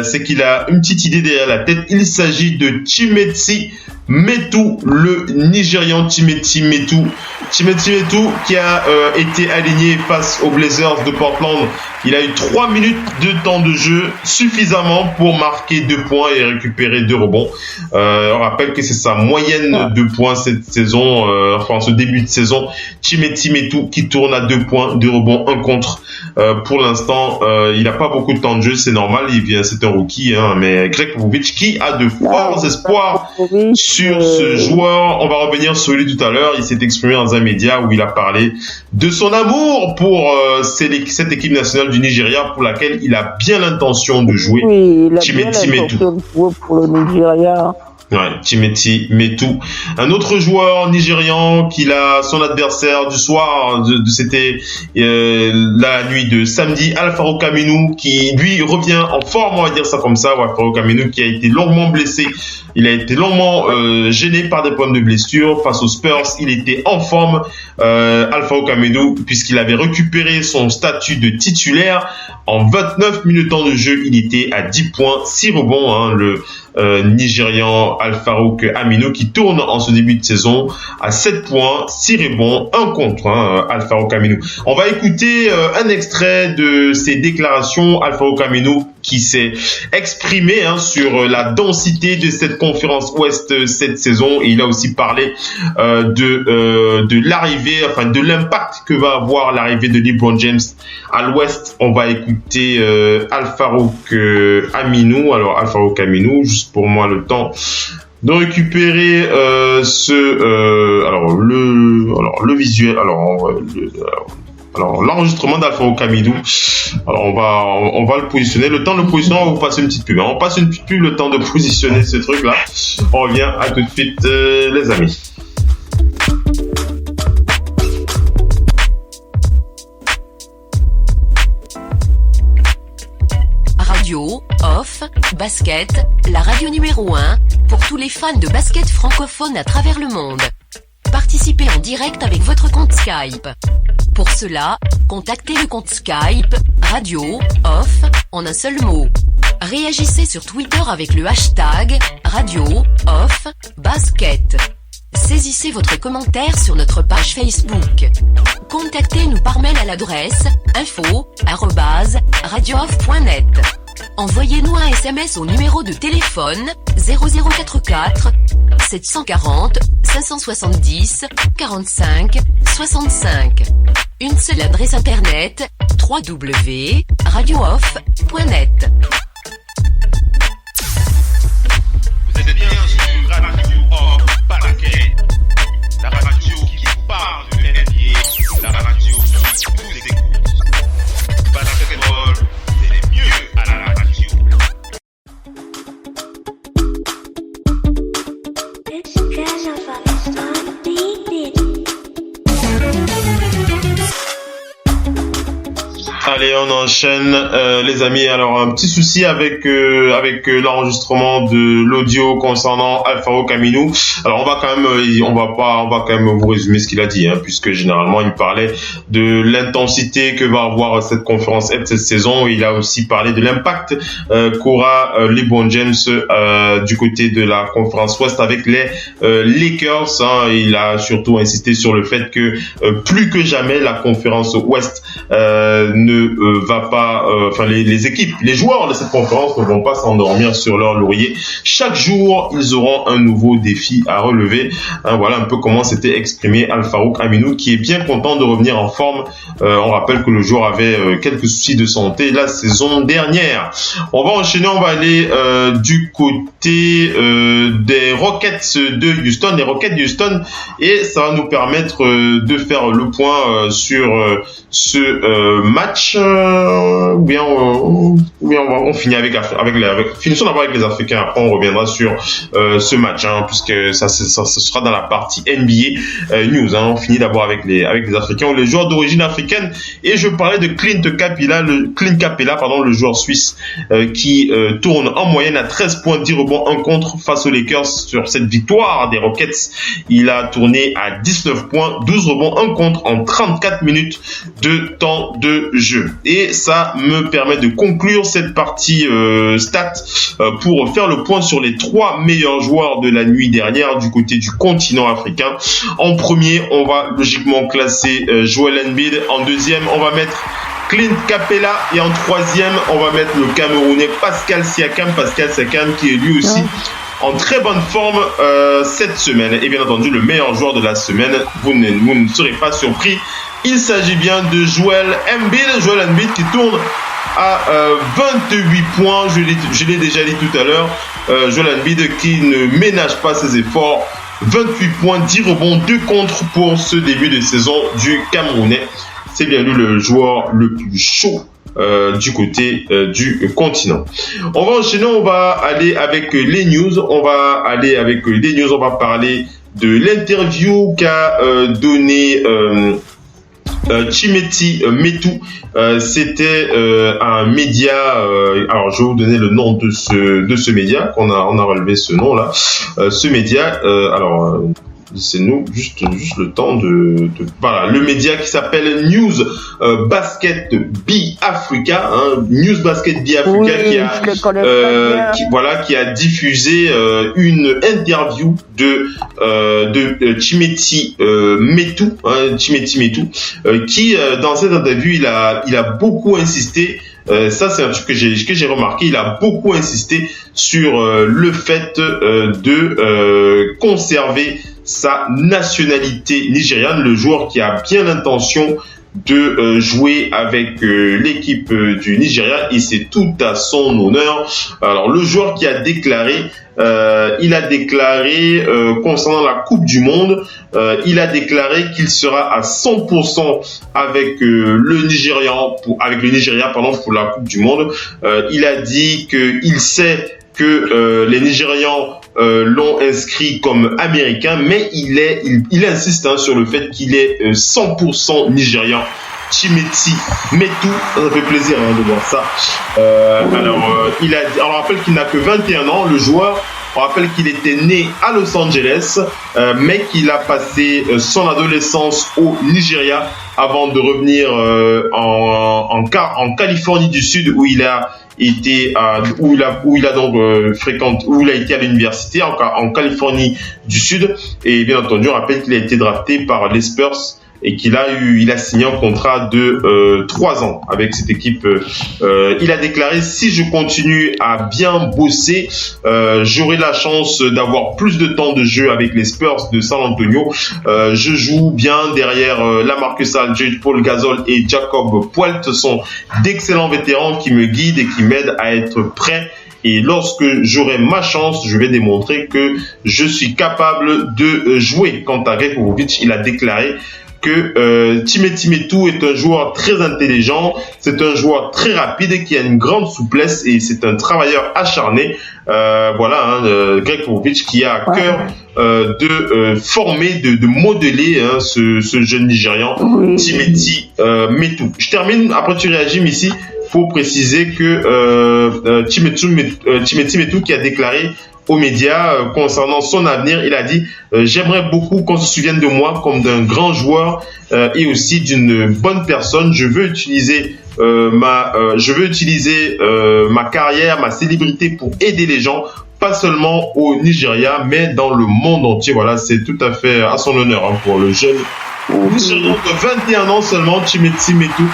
c'est qu'il a une petite idée derrière la tête. Il s'agit de Chimezie Metu, le Nigérian Chimezie Metu. Chimezie Metu qui a été aligné face aux Blazers de Portland. Il a eu 3 minutes de temps de jeu, suffisamment pour marquer 2 points et récupérer 2 rebonds. On rappelle que c'est sa moyenne de points cette saison, enfin ce début de saison. Chimezie Metu qui tourne à 2 points, 2 rebonds, 1 contre. Pour l'instant, il n'a pas beaucoup de temps de jeu, c'est normal, c'est un rookie, mais Greg Popovich qui a de forts espoirs sur ce joueur. On va revenir sur lui tout à l'heure. Il s'est exprimé dans un média où il a parlé de son amour pour cette équipe nationale du Nigeria pour laquelle il a bien l'intention de jouer. Oui, il a bien l'intention de jouer pour le Nigeria. Ouais, Chimezie Metu. Un autre joueur nigérian qui a son adversaire du soir, c'était la nuit de samedi, Al-Farouq Aminu, qui lui revient en forme, on va dire ça comme ça. Al-Farouq Aminu qui a été longuement blessé. Il a été longuement gêné par des problèmes de blessure. Face aux Spurs, il était en forme. Al-Farouq Aminu, puisqu'il avait récupéré son statut de titulaire. En 29 minutes de temps de jeu, il était à 10 points, 6 rebonds, le Nigérian Al-Farouq Aminu qui tourne en ce début de saison à 7 points, 6 rebonds, 1 contre Al-Farouq Aminu. On va écouter un extrait de ses déclarations. Al-Farouq Aminu qui s'est exprimé sur la densité de cette conférence Ouest cette saison, et il a aussi parlé de l'arrivée, enfin de l'impact que va avoir l'arrivée de LeBron James à l'Ouest. On va écouter Al-Farouq Aminu. Alors Al-Farouq Aminu, juste pour moi le temps de récupérer le visuel. Alors l'enregistrement d'Al-Farouq Aminu. Alors on va le positionner. Le temps de le positionner, on va vous passer une petite pub. On passe une petite pub, le temps de positionner ce truc là. On revient à tout de suite les amis. Radio, off, basket, la radio numéro 1 pour tous les fans de basket francophone à travers le monde. Participez en direct avec votre compte Skype. Pour cela, contactez le compte Skype Radio, off, en un seul mot. Réagissez sur Twitter avec le hashtag Radio Off Basket. Saisissez votre commentaire sur notre page Facebook. Contactez-nous par mail à l'adresse info@radiooff.net. Envoyez-nous un SMS au numéro de téléphone 0044 740 570 45 65. Une seule adresse internet www.radiooff.net. Vous êtes bien sur Radio Off Basket, la radio qui vous parle de NBA, la radio qui vous écoute. Basketball, c'est les mieux à la radio. Allez, on enchaîne, les amis. Alors, un petit souci avec l'enregistrement de l'audio concernant Al-Farouq Aminu. Alors, on va quand même vous résumer ce qu'il a dit, hein, puisque généralement il parlait de l'intensité que va avoir cette conférence Est cette saison. Il a aussi parlé de l'impact qu'aura LeBron James du côté de la conférence Ouest avec les Lakers. Hein. Il a surtout insisté sur le fait que plus que jamais la conférence Ouest ne va pas, les équipes, les joueurs de cette conférence ne vont pas s'endormir sur leur laurier. Chaque jour, ils auront un nouveau défi à relever. Hein, voilà un peu comment s'était exprimé Al-Farouq Aminu, qui est bien content de revenir en forme. On rappelle que le joueur avait quelques soucis de santé la saison dernière. On va enchaîner, on va aller du côté des Rockets de Houston, et ça va nous permettre de faire le point sur ce match. Ou bien on finit finissons d'abord avec les Africains. Après on reviendra sur ce match, hein, puisque ça sera dans la partie NBA news. Hein. On finit d'abord avec les Africains, les joueurs d'origine africaine. Et je parlais de Clint Capela, le joueur suisse qui tourne en moyenne à 13 points, 10 rebonds, 1 contre face aux Lakers sur cette victoire des Rockets. Il a tourné à 19 points, 12 rebonds, 1 contre en 34 minutes de temps de jeu. Et ça me permet de conclure cette partie stats pour faire le point sur les 3 meilleurs joueurs de la nuit dernière du côté du continent africain. En premier, on va logiquement classer Joel Embiid. En deuxième, on va mettre Clint Capela, et en troisième, on va mettre le Camerounais Pascal Siakam qui est lui aussi en très bonne forme cette semaine. Et bien entendu, le meilleur joueur de la semaine, vous ne serez pas surpris, il s'agit bien de Joel Embiid qui tourne à 28 points, je l'ai déjà dit tout à l'heure. Joel Embiid qui ne ménage pas ses efforts, 28 points, 10 rebonds, 2 contre pour ce début de saison du Camerounais. C'est bien lui le joueur le plus chaud du côté du continent. On va enchaîner, on va aller avec les news. On va parler de l'interview qu'a donné Chimeti Metu. C'était un média, alors je vais vous donner le nom de ce média, on a relevé ce nom là. Ce média, laissez-nous juste le temps de voilà, le média qui s'appelle News Basket Be Africa, hein, News Basket Be Africa, qui a diffusé une interview de Chimeti Metu, qui dans cette interview il a beaucoup insisté. Ça c'est un truc que j'ai remarqué. Il a beaucoup insisté sur le fait de conserver sa nationalité nigériane. Le joueur qui a bien l'intention de jouer avec l'équipe du Nigeria, et c'est tout à son honneur. Alors le joueur qui a déclaré, concernant la Coupe du Monde, il a déclaré qu'il sera à 100% avec le Nigeria pour la Coupe du Monde. Il a dit qu'il sait que les Nigérians l'ont inscrit comme américain, mais il insiste sur le fait qu'il est 100% nigérian. Chimeti Metu, ça fait plaisir de voir ça. On rappelle qu'il n'a que 21 ans, le joueur. On rappelle qu'il était né à Los Angeles, mais qu'il a passé son adolescence au Nigeria avant de revenir en Californie du Sud où il a été où il a été à l'université en Californie du Sud. Et bien entendu, on rappelle qu'il a été drafté par les Spurs et qu'il a signé un contrat de 3 ans avec cette équipe. Il a déclaré: si je continue à bien bosser, j'aurai la chance d'avoir plus de temps de jeu avec les Spurs de San Antonio. Je joue bien derrière LaMarcus Aldridge, Paul Gasol et Jacob Poeltl. Ce sont d'excellents vétérans qui me guident et qui m'aident à être prêt. Et lorsque j'aurai ma chance, je vais démontrer que je suis capable de jouer. Quant à Greg Popovich, il a déclaré que Timothy Metu est un joueur très intelligent, c'est un joueur très rapide qui a une grande souplesse et c'est un travailleur acharné. Greg Popovich qui a à cœur de former, de modeler ce jeune Nigérian, Timothy Metu. Je termine, après tu réagis, Missy. Faut préciser que Timothy Metu qui a déclaré aux médias concernant son avenir, il a dit j'aimerais beaucoup qu'on se souvienne de moi comme d'un grand joueur et aussi d'une bonne personne. Je veux utiliser ma carrière, ma célébrité pour aider les gens, pas seulement au Nigeria mais dans le monde entier. Voilà, c'est tout à fait à son honneur pour le jeune Nigérian de 21 ans seulement, Timothy Metu.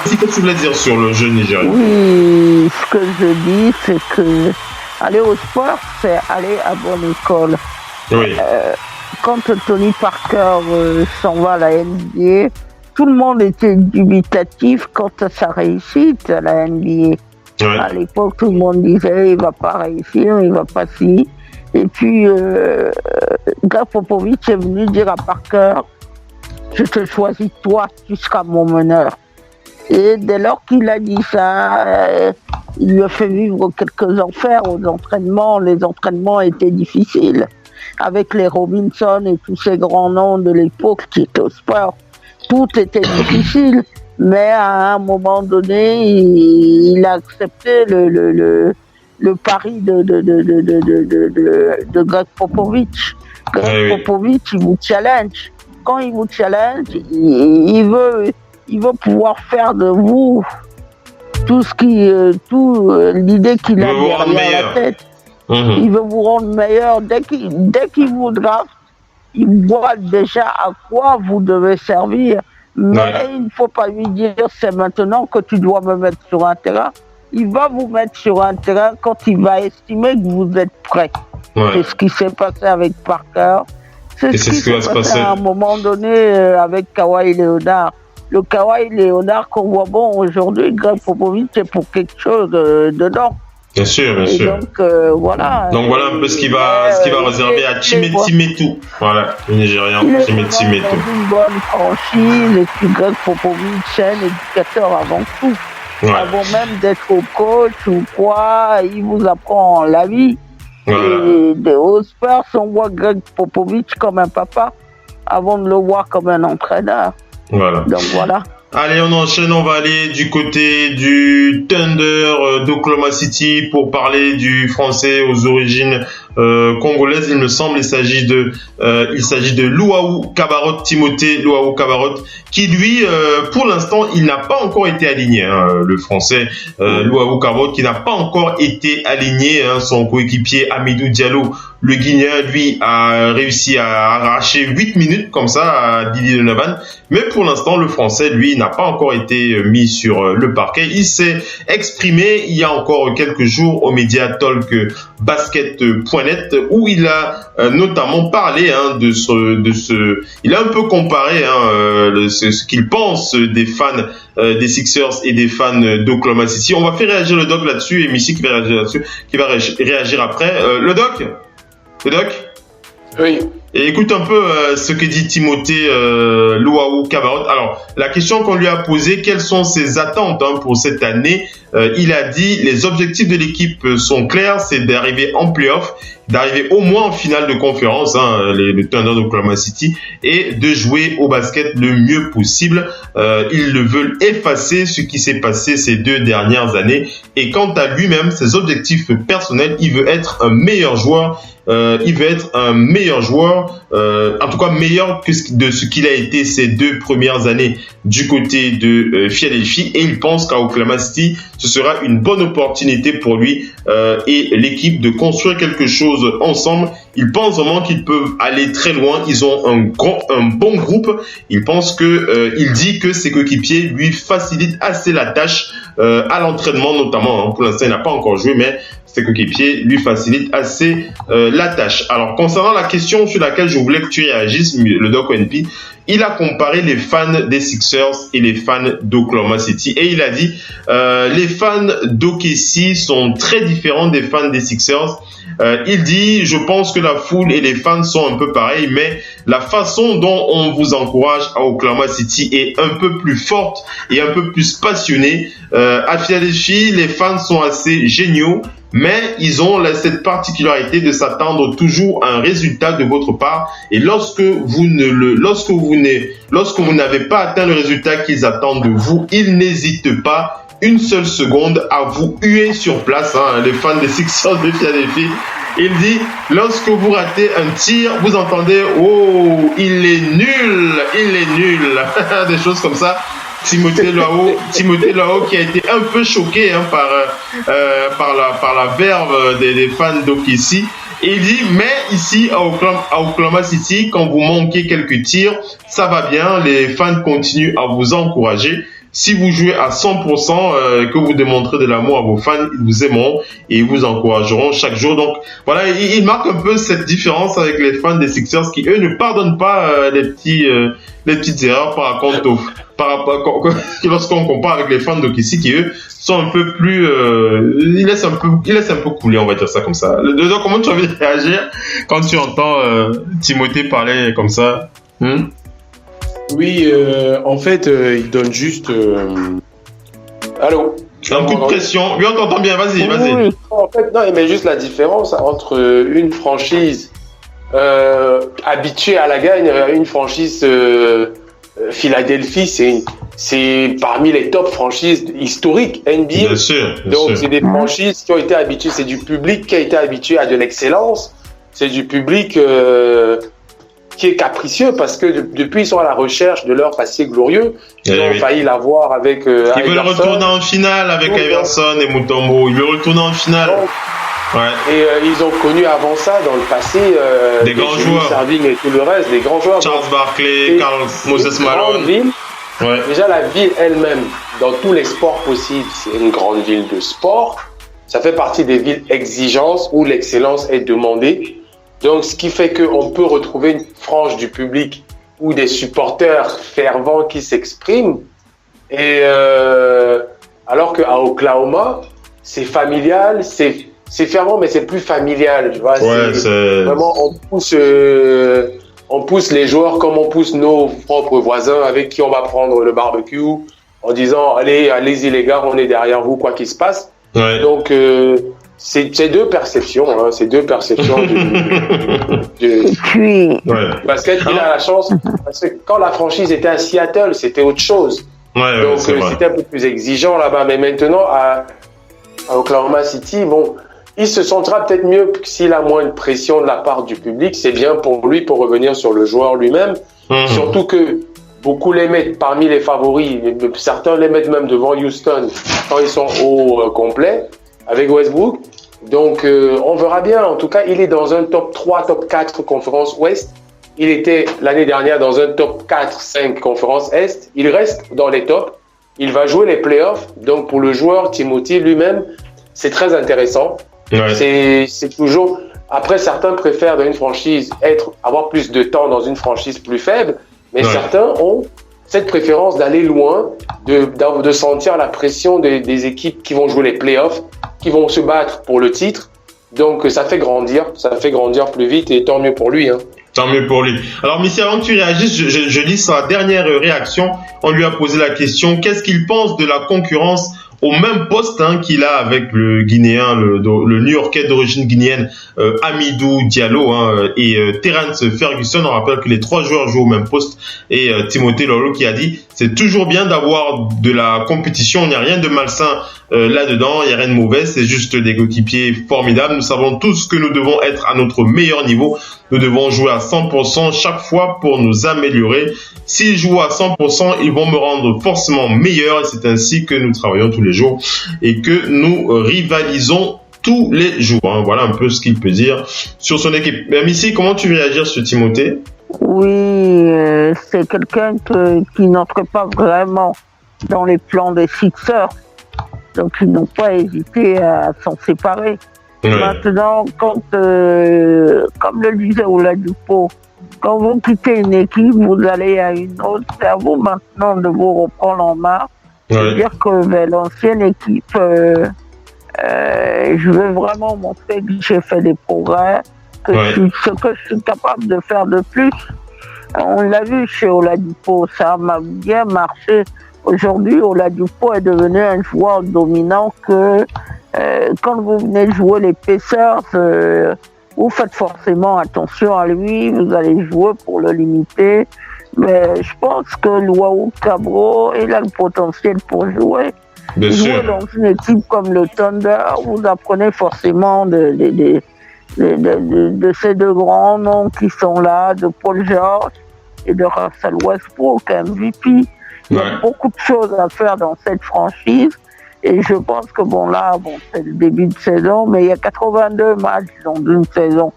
Qu'est-ce que tu voulais dire sur le jeune Nigérian? Oui, ce que je dis, c'est que aller au sport, c'est aller à bonne école. Oui. Quand Tony Parker s'en va à la NBA, tout le monde était dubitatif quant à sa réussite à la NBA. Oui. À l'époque, tout le monde disait il va pas réussir, il va pas si. Et puis, Greg Popovich est venu dire à Parker, je te choisis toi, tu seras mon meneur. Et dès lors qu'il a dit ça, il lui a fait vivre quelques enfers aux entraînements. Les entraînements étaient difficiles. Avec les Robinson et tous ces grands noms de l'époque qui étaient au sport, tout était difficile. Mais à un moment donné, il a accepté le pari de Greg Popovich. Greg Popovich, il vous challenge. Quand il vous challenge, il veut pouvoir faire de vous l'idée qu'il a derrière la tête. Il veut vous rendre meilleur. Dès qu'il vous draft, il voit déjà à quoi vous devez servir. Mais il ne faut pas lui dire c'est maintenant que tu dois me mettre sur un terrain. Il va vous mettre sur un terrain quand il va estimer que vous êtes prêt. C'est ce qui s'est passé avec Parker. C'est ce qui s'est passé à un moment donné avec Kawhi Leonard. Le Kawhi Leonard qu'on voit aujourd'hui, Greg Popovich, c'est pour quelque chose dedans. Bien sûr, bien sûr. Donc voilà. Donc voilà un peu ce qu'il va réserver à Timothy Metu. Voilà, le Nigérian Timothy Metu. Il est une bonne franchise et puis Greg Popovich, c'est un éducateur avant tout. Avant même d'être coach ou quoi, il vous apprend la vie. Et aux Spurs, on voit Greg Popovich comme un papa avant de le voir comme un entraîneur. Voilà. Donc voilà. Allez, on enchaîne, on va aller du côté du Thunder d'Oklahoma City pour parler du français aux origines congolaises. Il me semble, il s'agit de Luau Cabarrot, Timothée Luau Cabarrot, qui lui, pour l'instant, il n'a pas encore été aligné. Le français Luau Cabarrot qui n'a pas encore été aligné. Son coéquipier Amidou Diallo, le Guinéen, lui, a réussi à arracher 8 minutes comme ça à Didier Donovan. Mais pour l'instant, le français, lui, n'a pas encore été mis sur le parquet. Il s'est exprimé il y a encore quelques jours au média Talk Basket.net où il a notamment parlé il a un peu comparé ce qu'il pense des fans des Sixers et des fans d'Oklahoma City. On va faire réagir le doc là-dessus et Missy qui va réagir après. Le doc? Oui. Et écoute un peu ce que dit Timothée Luau Cabarrot. Alors, la question qu'on lui a posée, quelles sont ses attentes pour cette année? Il a dit, les objectifs de l'équipe sont clairs, c'est d'arriver en play-off, d'arriver au moins en finale de conférence, le Thunder d'Oklahoma City, et de jouer au basket le mieux possible. Ils le veulent effacer ce qui s'est passé ces 2 dernières années. Et quant à lui-même, ses objectifs personnels, il veut être un meilleur joueur. En tout cas meilleur que de ce qu'il a été ces 2 premières années du côté de Philadelphie, et il pense qu'à Oklahoma City, ce sera une bonne opportunité pour lui et l'équipe de construire quelque chose ensemble. Il pense vraiment qu'ils peuvent aller très loin. Ils ont un bon groupe. Il pense il dit que ses coéquipiers lui facilitent assez la tâche à l'entraînement notamment. Pour l'instant, il n'a pas encore joué, mais ses coéquipiers lui facilitent assez la tâche. Alors, concernant la question sur laquelle je voulais que tu réagisses, le Doc ONP, il a comparé les fans des Sixers et les fans d'Oklahoma City, et il a dit les fans d'OKC sont très différents des fans des Sixers. Il dit, je pense que la foule et les fans sont un peu pareils, mais la façon dont on vous encourage à Oklahoma City est un peu plus forte et un peu plus passionnée. À Philadelphie, les fans sont assez géniaux, mais ils ont cette particularité de s'attendre toujours à un résultat de votre part, et lorsque vous n'avez pas atteint le résultat qu'ils attendent de vous, ils n'hésitent pas une seule seconde à vous huer sur place, les fans des Sixers de Philadelphie. Il dit, lorsque vous ratez un tir, vous entendez « Oh, il est nul !» Des choses comme ça. Timothée Luau qui a été un peu choqué par la verve des fans d'OKC. Et il dit, mais ici à Oklahoma City, quand vous manquez quelques tirs, ça va bien, les fans continuent à vous encourager. Si vous jouez à 100%, que vous démontrez de l'amour à vos fans, ils vous aimeront et ils vous encourageront chaque jour. Donc voilà, il marque un peu cette différence avec les fans des Sixers qui, eux, ne pardonnent pas les petites erreurs lorsqu'on compare avec les fans d'OKC qui, eux, sont un peu plus... ils laissent un peu couler, on va dire ça comme ça. Donc, comment tu as envie de réagir quand tu entends Timothée parler comme ça? Oui, en fait, il donne juste... Allô? Un coup de pression. Oui, on t'entend bien. Vas-y. Oui. En fait, non, il met juste la différence entre une franchise habituée à la gagne et une franchise Philadelphie. C'est parmi les top franchises historiques NBA. Bien sûr. Donc, c'est des franchises qui ont été habituées. C'est du public qui a été habitué à de l'excellence. C'est du public... qui est capricieux parce que depuis ils sont à la recherche de leur passé glorieux. Ils ont failli l'avoir avec ils veulent retourner en finale avec Iverson et Mutombo. Ils veulent retourner en finale. Et ils ont connu avant ça dans le passé des grands joueurs, Serving et tout le reste, des grands joueurs. Charles Barkley, Moses Malone. Déjà la ville elle-même, dans tous les sports possibles, c'est une grande ville de sport. Ça fait partie des villes exigeantes où l'excellence est demandée. Donc, ce qui fait qu'on peut retrouver une frange du public ou des supporters fervents qui s'expriment. Et alors qu'à Oklahoma, c'est familial, c'est fervent, mais c'est plus familial. Tu vois, vraiment, on pousse les joueurs comme on pousse nos propres voisins avec qui on va prendre le barbecue en disant allez-y les gars, on est derrière vous quoi qu'il se passe. Ouais. Donc c'est deux perceptions, c'est deux perceptions basket. Il a la chance parce que quand la franchise était à Seattle, c'était autre chose. Donc c'était un peu plus exigeant là-bas, mais maintenant à Oklahoma City, bon, il se sentira peut-être mieux s'il a moins de pression de la part du public. C'est bien pour lui pour revenir sur le joueur lui-même. Surtout que beaucoup les mettent parmi les favoris. Certains les mettent même devant Houston quand ils sont au complet avec Westbrook. Donc, on verra bien. En tout cas, il est dans un top 3, top 4 conférence Ouest. Il était l'année dernière dans un top 4, 5 conférence Est. Il reste dans les tops. Il va jouer les playoffs. Donc, pour le joueur, Timothy lui-même, c'est très intéressant. Ouais. C'est toujours... Après, certains préfèrent dans une franchise avoir plus de temps dans une franchise plus faible. Mais certains ont cette préférence d'aller loin, de sentir la pression des équipes qui vont jouer les playoffs, qui vont se battre pour le titre. Donc, ça fait grandir plus vite et tant mieux pour lui. Tant mieux pour lui. Alors, Missy, avant que tu réagisses, je lis sa dernière réaction. On lui a posé la question, qu'est-ce qu'il pense de la concurrence au même poste qu'il a avec le Guinéen, le New-Yorkais d'origine guinéenne, Hamidou Diallo et Terence Ferguson. On rappelle que les 3 joueurs jouent au même poste. Et Timothée Lolo qui a dit, c'est toujours bien d'avoir de la compétition, il n'y a rien de malsain là-dedans, il n'y a rien de mauvais, c'est juste des coéquipiers formidables. Nous savons tous que nous devons être à notre meilleur niveau. Nous devons jouer à 100% chaque fois pour nous améliorer. S'ils jouent à 100%, ils vont me rendre forcément meilleur et c'est ainsi que nous travaillons tous les jours et que nous rivalisons tous les jours. Voilà un peu ce qu'il peut dire sur son équipe. Missy, comment tu réagis sur Timothée? Oui, c'est quelqu'un qui n'entre pas vraiment dans les plans des Sixers. Donc ils n'ont pas hésité à s'en séparer. Ouais. Maintenant, comme le disait Oladipo, quand vous quittez une équipe, vous allez à une autre. C'est à vous maintenant de vous reprendre en main. Ouais. C'est-à-dire que l'ancienne équipe, je veux vraiment montrer que j'ai fait des progrès, que ce que je suis capable de faire de plus. On l'a vu chez Oladipo, ça m'a bien marché. Aujourd'hui, Oladipo est devenu un joueur dominant que quand vous venez jouer les Pacers, vous faites forcément attention à lui, vous allez jouer pour le limiter. Mais je pense que Luau Cabro, il a le potentiel pour jouer. Bien jouer sûr. Dans une équipe comme le Thunder, vous apprenez forcément de ces 2 grands noms qui sont là, de Paul George et de Russell Westbrook, MVP. Il y a beaucoup de choses à faire dans cette franchise. Et je pense que c'est le début de saison, mais il y a 82 matchs dans une saison.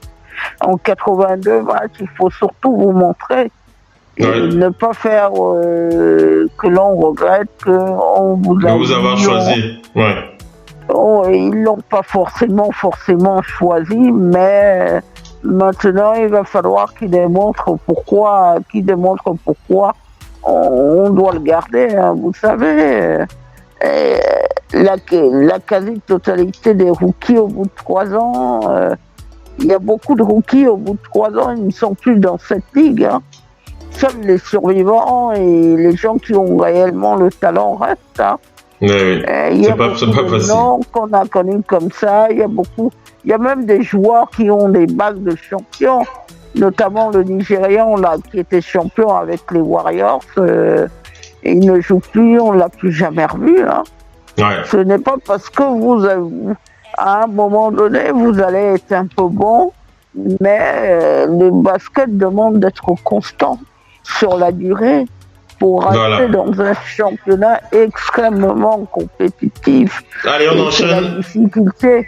En 82 matchs, il faut surtout vous montrer. Et ne pas faire que l'on regrette qu'on vous a avoir choisi. Ils l'ont pas forcément choisi, mais maintenant il va falloir qu'ils démontrent pourquoi on doit le garder. Vous savez, la quasi-totalité des rookies au bout de 3 ans, il y a beaucoup de rookies au bout de 3 ans, ils ne sont plus dans cette ligue. Seuls les survivants et les gens qui ont réellement le talent restent. Il y a beaucoup de noms qu'on a connus comme ça. Il y a même des joueurs qui ont des bagues de champion, notamment le Nigérian là, qui était champion avec les Warriors. Et il ne joue plus, on ne l'a plus jamais revu. Ce n'est pas parce que à un moment donné, vous allez être un peu bon, mais le basket demande d'être constant sur la durée pour rester dans un championnat extrêmement compétitif. Allez, on enchaîne. La difficulté.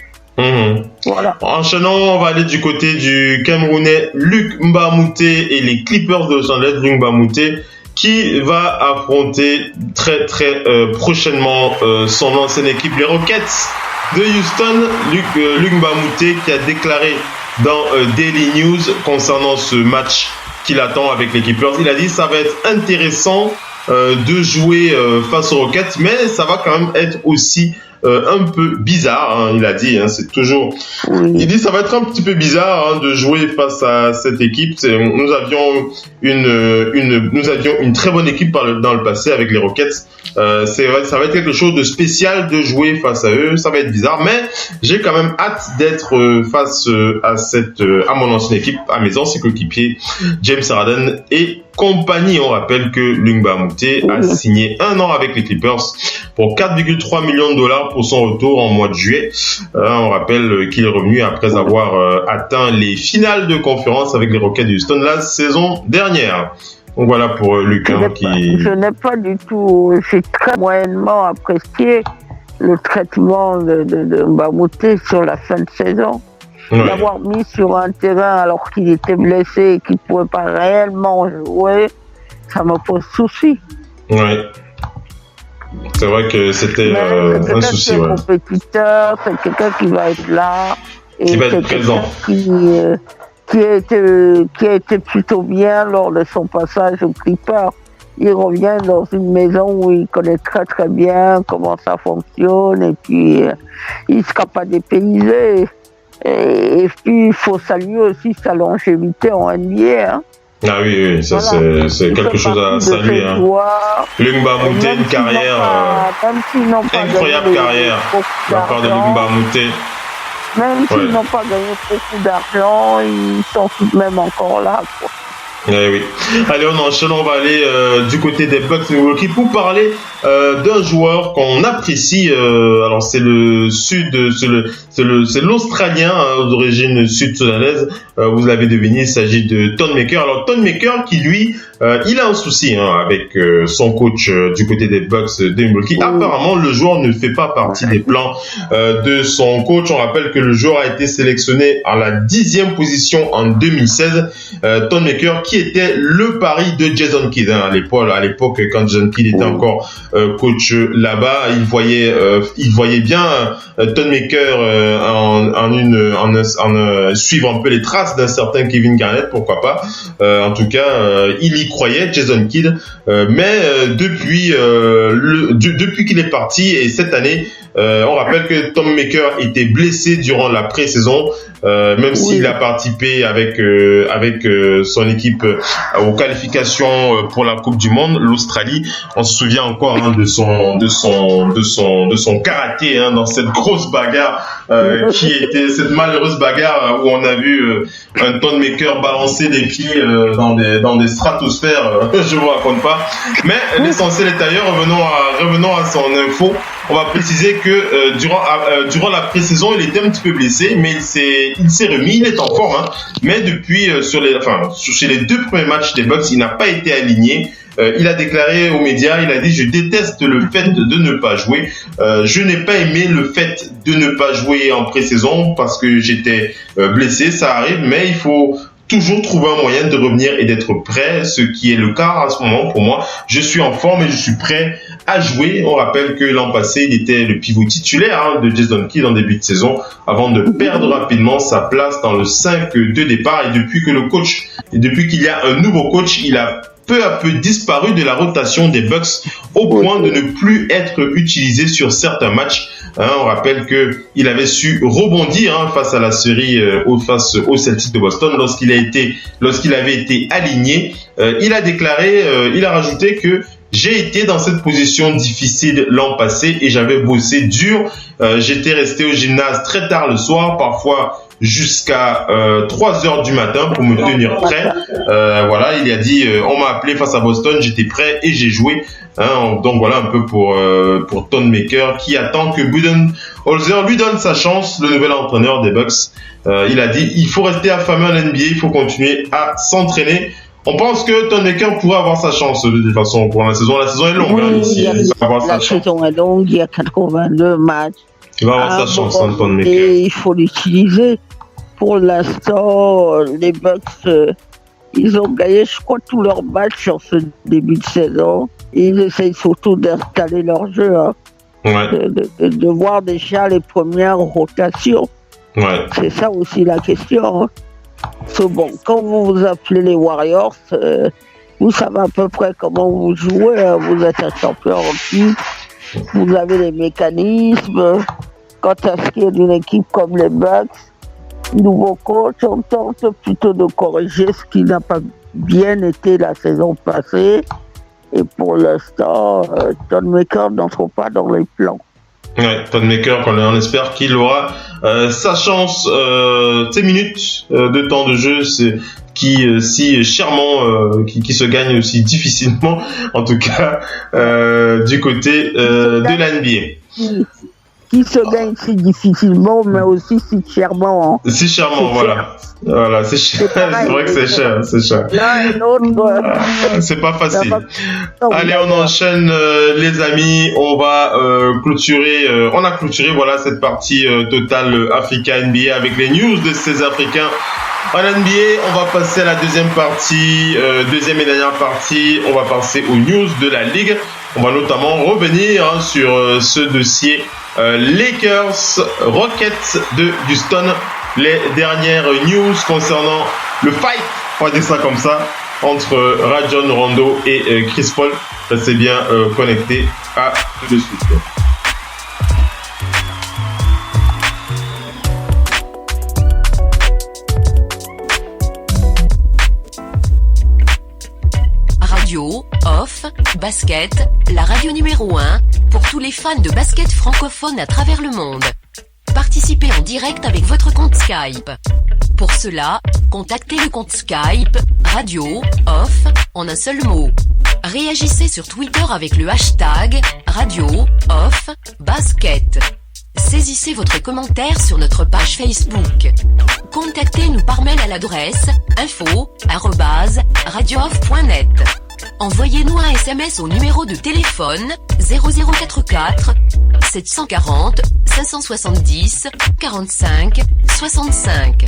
Voilà. Enchaînons, on va aller du côté du Camerounais Luc Mbamute et les Clippers de Los Angeles. Luc Mbamute qui va affronter très très prochainement son ancienne équipe, les Rockets de Houston. Luc Mbamute qui a déclaré dans Daily News concernant ce match qu'il attend avec les Clippers. Il a dit ça va être intéressant de jouer face aux Rockets, mais ça va quand même être aussi un peu bizarre, il a dit, c'est toujours... Il dit ça va être un petit peu bizarre de jouer face à cette équipe. Nous avions une très bonne équipe dans le passé avec les Rockets. Ça va être quelque chose de spécial de jouer face à eux. Ça va être bizarre, mais j'ai quand même hâte d'être face à mon ancienne équipe, à mes anciens coéquipiers, James Harden et compagnie. On rappelle que Luc Mbamute a signé 1 an avec les Clippers pour 4,3 millions de dollars pour son retour en mois de juillet. On rappelle qu'il est revenu après avoir atteint les finales de conférence avec les Rockets de Houston la saison dernière. Donc voilà pour Luc. Je n'ai pas du tout, j'ai très moyennement apprécié le traitement de Mbamute sur la fin de saison. L'avoir mis sur un terrain alors qu'il était blessé et qu'il ne pouvait pas réellement jouer, ça me pose souci. C'est vrai que c'était un souci. C'est un compétiteur, c'est quelqu'un qui va être là. Et qui va être présent. Qui a été plutôt bien lors de son passage au Clipper. Il revient dans une maison où il connaît très très bien comment ça fonctionne et puis il ne sera pas dépaysé. Et puis, il faut saluer aussi sa longévité en NBA. Hein. Ah oui, ça c'est quelque chose à saluer. Hein. Lungba Moute, une carrière, incroyable carrière de la part de Lungba Moute. Même s'ils n'ont pas gagné beaucoup d'argent, ils sont tout de même encore là. Quoi. Oui. Allez, on enchaîne, on va aller du côté des Bucks Milwaukee pour parler d'un joueur qu'on apprécie. Alors c'est c'est l'Australien d'origine sud-soudanaise. Vous l'avez deviné, il s'agit de Thon Maker. Alors Thon Maker qui lui, il a un souci avec son coach du côté des Bucks de Milwaukee. Oui. Apparemment, le joueur ne fait pas partie des plans de son coach. On rappelle que le joueur a été sélectionné à la 10e position en 2016. Thon Maker qui était le pari de Jason Kidd à l'époque quand Jason Kidd était encore coach là-bas. Il voyait bien Thon Maker en suivre un peu les traces d'un certain Kevin Garnett, pourquoi pas. En tout cas, il y croyait, Jason Kidd, mais depuis qu'il est parti et cette année, on rappelle que Thon Maker était blessé durant la pré-saison, même s'il a participé avec son équipe aux qualifications pour la Coupe du Monde, l'Australie. On se souvient encore de son karaté dans cette grosse bagarre qui était cette malheureuse bagarre où on a vu un Thon Maker balancer des pieds dans des stratosphères. Je vous raconte pas. Mais l'essentiel est ailleurs. Revenons à son info. On va préciser que durant la pré-saison, il était un petit peu blessé, mais il s'est remis, il est en forme. Mais depuis chez les 2 premiers matchs des Bucks, il n'a pas été aligné. Il a déclaré aux médias, il a dit « Je déteste le fait de ne pas jouer. Je n'ai pas aimé le fait de ne pas jouer en pré-saison parce que j'étais blessé, ça arrive, mais il faut toujours trouver un moyen de revenir et d'être prêt, ce qui est le cas à ce moment pour moi. Je suis en forme et je suis prêt à jouer. » On rappelle que l'an passé, il était le pivot titulaire de Jason Kidd en début de saison avant de perdre rapidement sa place dans le 5 de départ. Et depuis qu'il y a un nouveau coach, il a peu à peu disparu de la rotation des Bucks au point de ne plus être utilisé sur certains matchs. On rappelle qu'il avait su rebondir face à la série face aux Celtics de Boston lorsqu'il avait été aligné. Il a rajouté que j'ai été dans cette position difficile l'an passé et j'avais bossé dur. J'étais resté au gymnase très tard le soir, parfois jusqu'à 3h du matin pour me tenir prêt. Il a dit on m'a appelé face à Boston, j'étais prêt et j'ai joué. Donc voilà un peu pour Thon Maker qui attend que Budenholzer lui donne sa chance, le nouvel entraîneur des Bucks. Il a dit il faut rester affamé en NBA, il faut continuer à s'entraîner. On pense que Thon Maker pourrait avoir sa chance de toute façon pour la saison. La saison est longue ici. La saison est longue, il y a 82 matchs. Il va avoir sa chance, Thon Maker. Et il faut l'utiliser. Pour l'instant, les Bucks, ils ont gagné, je crois, tous leurs matchs en ce début de saison. Et ils essayent surtout d'installer leur jeu, de voir déjà les premières rotations. Ouais. C'est ça aussi la question. Bon, quand vous appelez les Warriors, vous savez à peu près comment vous jouez. Vous êtes un champion en titre, vous avez les mécanismes. Quant à ce qui est d'une équipe comme les Bucks, nouveau coach, on tente plutôt de corriger ce qui n'a pas bien été la saison passée. Et pour l'instant, Thon Maker n'entre pas dans les plans. Ouais, Thon Maker, on espère qu'il aura sa chance, ses minutes de temps de jeu, qui si chèrement, qui se gagne aussi difficilement, en tout cas du côté de la NBA. Qui se gagne si difficilement, mais aussi si chèrement. Si chèrement, voilà. Voilà, c'est cher. C'est vrai que c'est cher, c'est cher. C'est pas facile. Allez, on enchaîne, les amis. On va clôturer. On a clôturé, voilà, cette partie totale Africa NBA avec les news de ces Africains. En NBA, on va passer à la deuxième partie, deuxième et dernière partie. On va passer aux news de la Ligue. On va notamment revenir sur ce dossier Lakers Rockets de Houston. Les dernières news concernant le fight, on va dire ça comme ça, entre Rajon Rondo et Chris Paul. Restez bien connecté à tout de suite. Radio, Off, Basket, la radio numéro 1, pour tous les fans de basket francophone à travers le monde. Participez en direct avec votre compte Skype. Pour cela, contactez le compte Skype, Radio, Off, en un seul mot. Réagissez sur Twitter avec le hashtag Radio, Off, Basket. Saisissez votre commentaire sur notre page Facebook. Contactez-nous par mail à l'adresse info@radiooff.net. Envoyez-nous un SMS au numéro de téléphone 0044 740 570 45 65.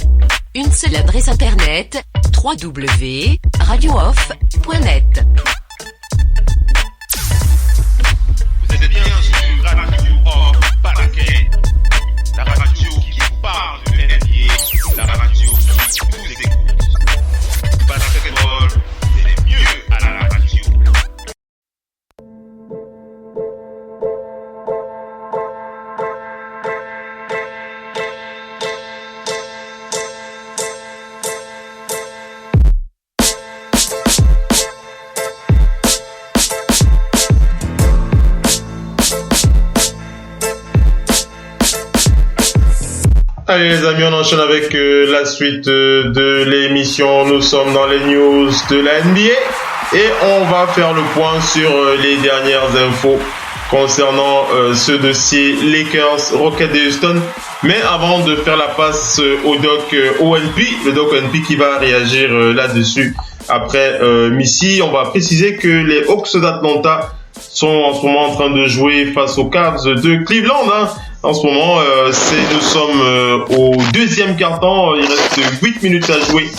Une seule adresse internet www.radiooff.net. Vous êtes bien sur Radio Off Basket, la radio qui vous parle de NBA, la radio qui vous écoute. Basketball, c'est mieux à la radio. Allez les amis, on enchaîne avec la suite de l'émission. Nous sommes dans les news de la NBA et on va faire le point sur les dernières infos concernant ce dossier Lakers Rockets de Houston. Mais avant de faire la passe au doc ONP, le doc ONP qui va réagir là-dessus après Missy, on va préciser que les Hawks d'Atlanta sont en ce moment en train de jouer face aux Cavs de Cleveland. En ce moment, nous sommes au deuxième quart-temps. Il reste 8 minutes à jouer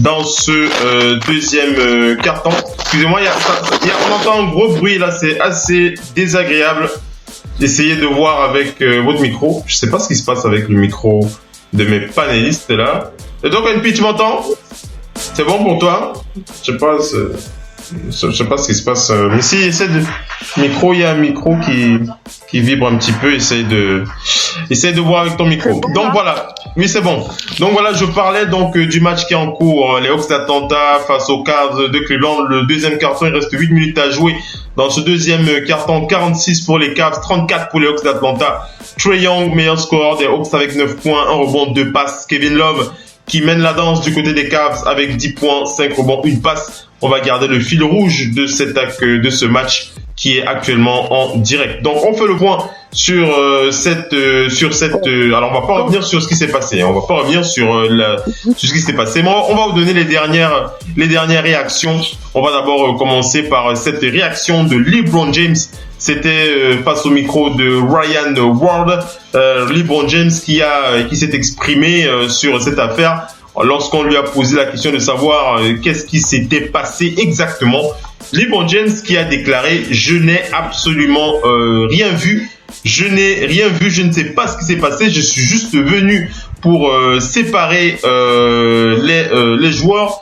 dans ce deuxième quart-temps. Excusez-moi, on entend un gros bruit là, c'est assez désagréable. Essayez de voir avec votre micro. Je sais pas ce qui se passe avec le micro de mes panélistes là. Et donc, NP, tu m'entends? C'est bon pour toi? Je sais pas ce qui se passe. Mais si, essaie de... Micro, il y a un micro qui vibre un petit peu. Essaye de voir avec ton micro. Donc voilà. Oui, c'est bon. Donc voilà, je parlais donc du match qui est en cours. Les Hawks d'Atlanta face aux Cavs de Cleveland. Le deuxième carton, il reste 8 minutes à jouer. Dans ce deuxième carton, 46 pour les Cavs, 34 pour les Hawks d'Atlanta. Trae Young, meilleur scoreur des Hawks avec 9 points, 1 rebond, 2 passes. Kevin Love qui mène la danse du côté des Cavs avec 10 points, 5 rebonds, 1 passe. On va garder le fil rouge de ce match qui est actuellement en direct. Donc on fait le point sur cette alors on va pas revenir sur ce qui s'est passé, on va pas revenir sur ce qui s'est passé, mais on va vous donner les dernières réactions. On va d'abord commencer par cette réaction de LeBron James. C'était face au micro de Ryan Ward, LeBron James qui s'est exprimé sur cette affaire lorsqu'on lui a posé la question de savoir qu'est-ce qui s'était passé exactement. LeBron James qui a déclaré « Je n'ai absolument rien vu. Je n'ai rien vu, je ne sais pas ce qui s'est passé. Je suis juste venu pour séparer les joueurs. »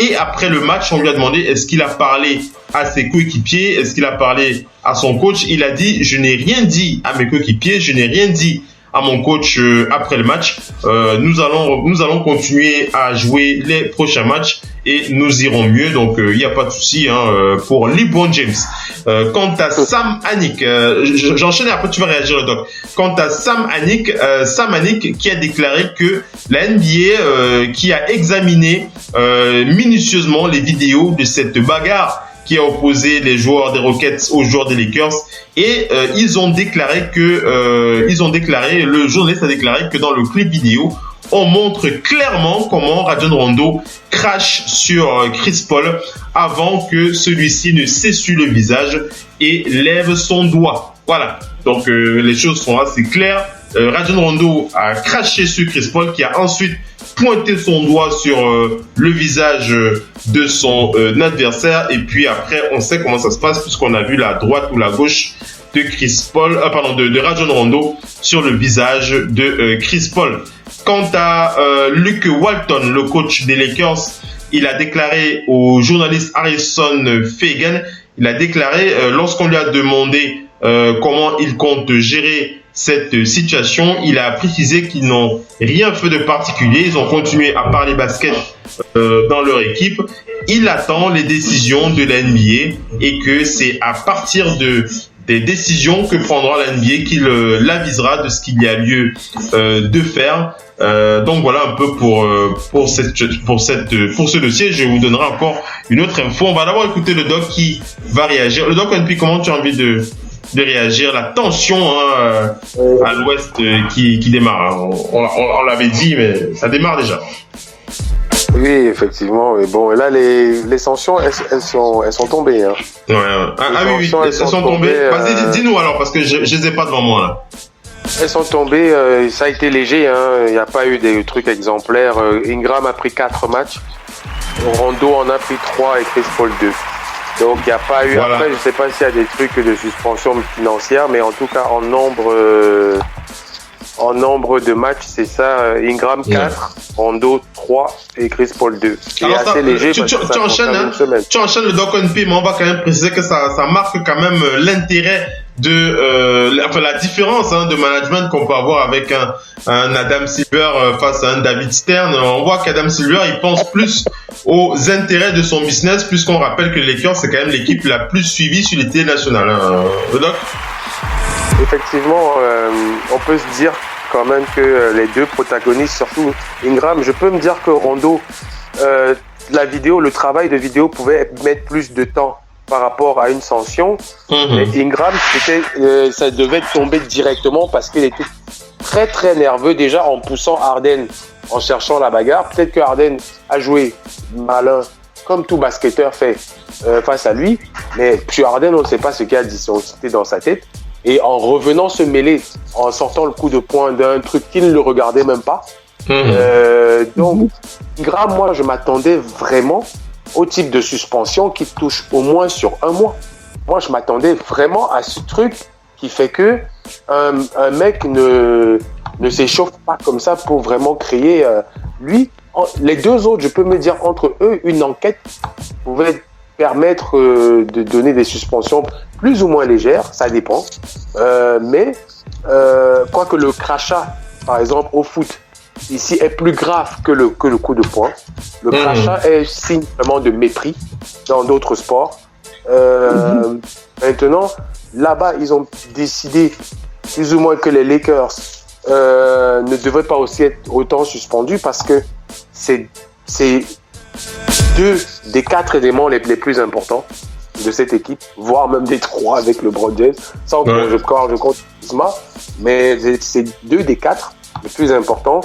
Et après le match, on lui a demandé est-ce qu'il a parlé à ses coéquipiers, est-ce qu'il a parlé à son coach. Il a dit « Je n'ai rien dit à mes coéquipiers, je n'ai rien dit à mon coach après le match. Nous allons continuer à jouer les prochains matchs et nous irons mieux. Donc il n'y a pas de souci pour LeBron James. Quant à Sam Anick, j'enchaîne et après tu vas réagir le doc. Quant à Sam Anick qui a déclaré que la NBA qui a examiné minutieusement les vidéos de cette bagarre qui a opposé les joueurs des Rockets aux joueurs des Lakers et le journaliste a déclaré que dans le clip vidéo, on montre clairement comment Rajon Rondo crache sur Chris Paul avant que celui-ci ne s'essuie le visage et lève son doigt. Voilà, donc les choses sont assez claires. Rajon Rondo a craché sur Chris Paul qui a ensuite pointé son doigt sur le visage de son adversaire et puis après on sait comment ça se passe puisqu'on a vu la droite ou la gauche de de Rajon Rondo sur le visage de Chris Paul. Quant à Luke Walton, le coach des Lakers, il a déclaré au journaliste Harrison Fagan, il a déclaré lorsqu'on lui a demandé comment il compte gérer cette situation. Il a précisé qu'ils n'ont rien fait de particulier. Ils ont continué à parler basket dans leur équipe. Il attend les décisions de la NBA et que c'est à partir des décisions que prendra la NBA qu'il l'avisera de ce qu'il y a lieu de faire. Donc voilà un peu pour ce dossier. Je vous donnerai encore une autre info. On va d'abord écouter le doc qui va réagir. Le doc, puis comment tu as envie de réagir? La tension à l'ouest qui démarre. On l'avait dit, mais ça démarre déjà. Oui, effectivement. Mais bon, là, les sanctions, elles sont tombées. Hein. Ouais. Oui, elles sont tombées. Vas-y, dis-nous alors, parce que je les ai pas devant moi là. Elles sont tombées, ça a été léger, hein. Il n'y a pas eu des trucs exemplaires. Ingram a pris 4 matchs, Rondo en a pris 3 et Chris Paul 2. Donc il n'y a pas eu, voilà. Après je ne sais pas s'il y a des trucs de suspension financière, mais en tout cas en nombre de matchs, c'est ça, Ingram 4, Rondo 3 et Chris Paul 2. C'est alors assez léger. Tu enchaînes le Doc NP, mais on va quand même préciser que ça marque quand même l'intérêt la différence de management qu'on peut avoir avec un Adam Silver face à un David Stern. On voit qu'Adam Silver, il pense plus aux intérêts de son business, puisqu'on rappelle que les Lakers, c'est quand même l'équipe la plus suivie sur les télé nationales. Le Doc? Effectivement, on peut se dire quand même que les deux protagonistes, surtout Ingram, je peux me dire que Rondo, le travail de vidéo pouvait mettre plus de temps par rapport à une sanction. Mais Ingram, ça devait tomber directement parce qu'il était très très nerveux déjà en poussant Harden, en cherchant la bagarre. Peut-être que Harden a joué malin, comme tout basketteur fait face à lui, mais sur Harden, on ne sait pas ce qu'il y a dissocié dans sa tête. Et en revenant se mêler, en sortant le coup de poing d'un truc qui ne le regardait même pas. Donc, Ingram, moi, je m'attendais vraiment au type de suspension qui touche au moins sur 1 mois. Moi, je m'attendais vraiment à ce truc qui fait que un mec ne s'échauffe pas comme ça pour vraiment créer. Les deux autres, je peux me dire, entre eux, une enquête pouvait permettre de donner des suspensions plus ou moins légères, ça dépend. Mais quoique le crachat, par exemple, au foot, ici est plus grave que le coup de poing. Le crachat est signe vraiment de mépris dans d'autres sports. Maintenant, là-bas, ils ont décidé plus ou moins que les Lakers ne devraient pas aussi être autant suspendus parce que c'est 2 des 4 éléments les plus importants de cette équipe, voire même des 3 avec le LeBron James, sans que je compte Kuzma, mais c'est 2 des 4 les plus importants.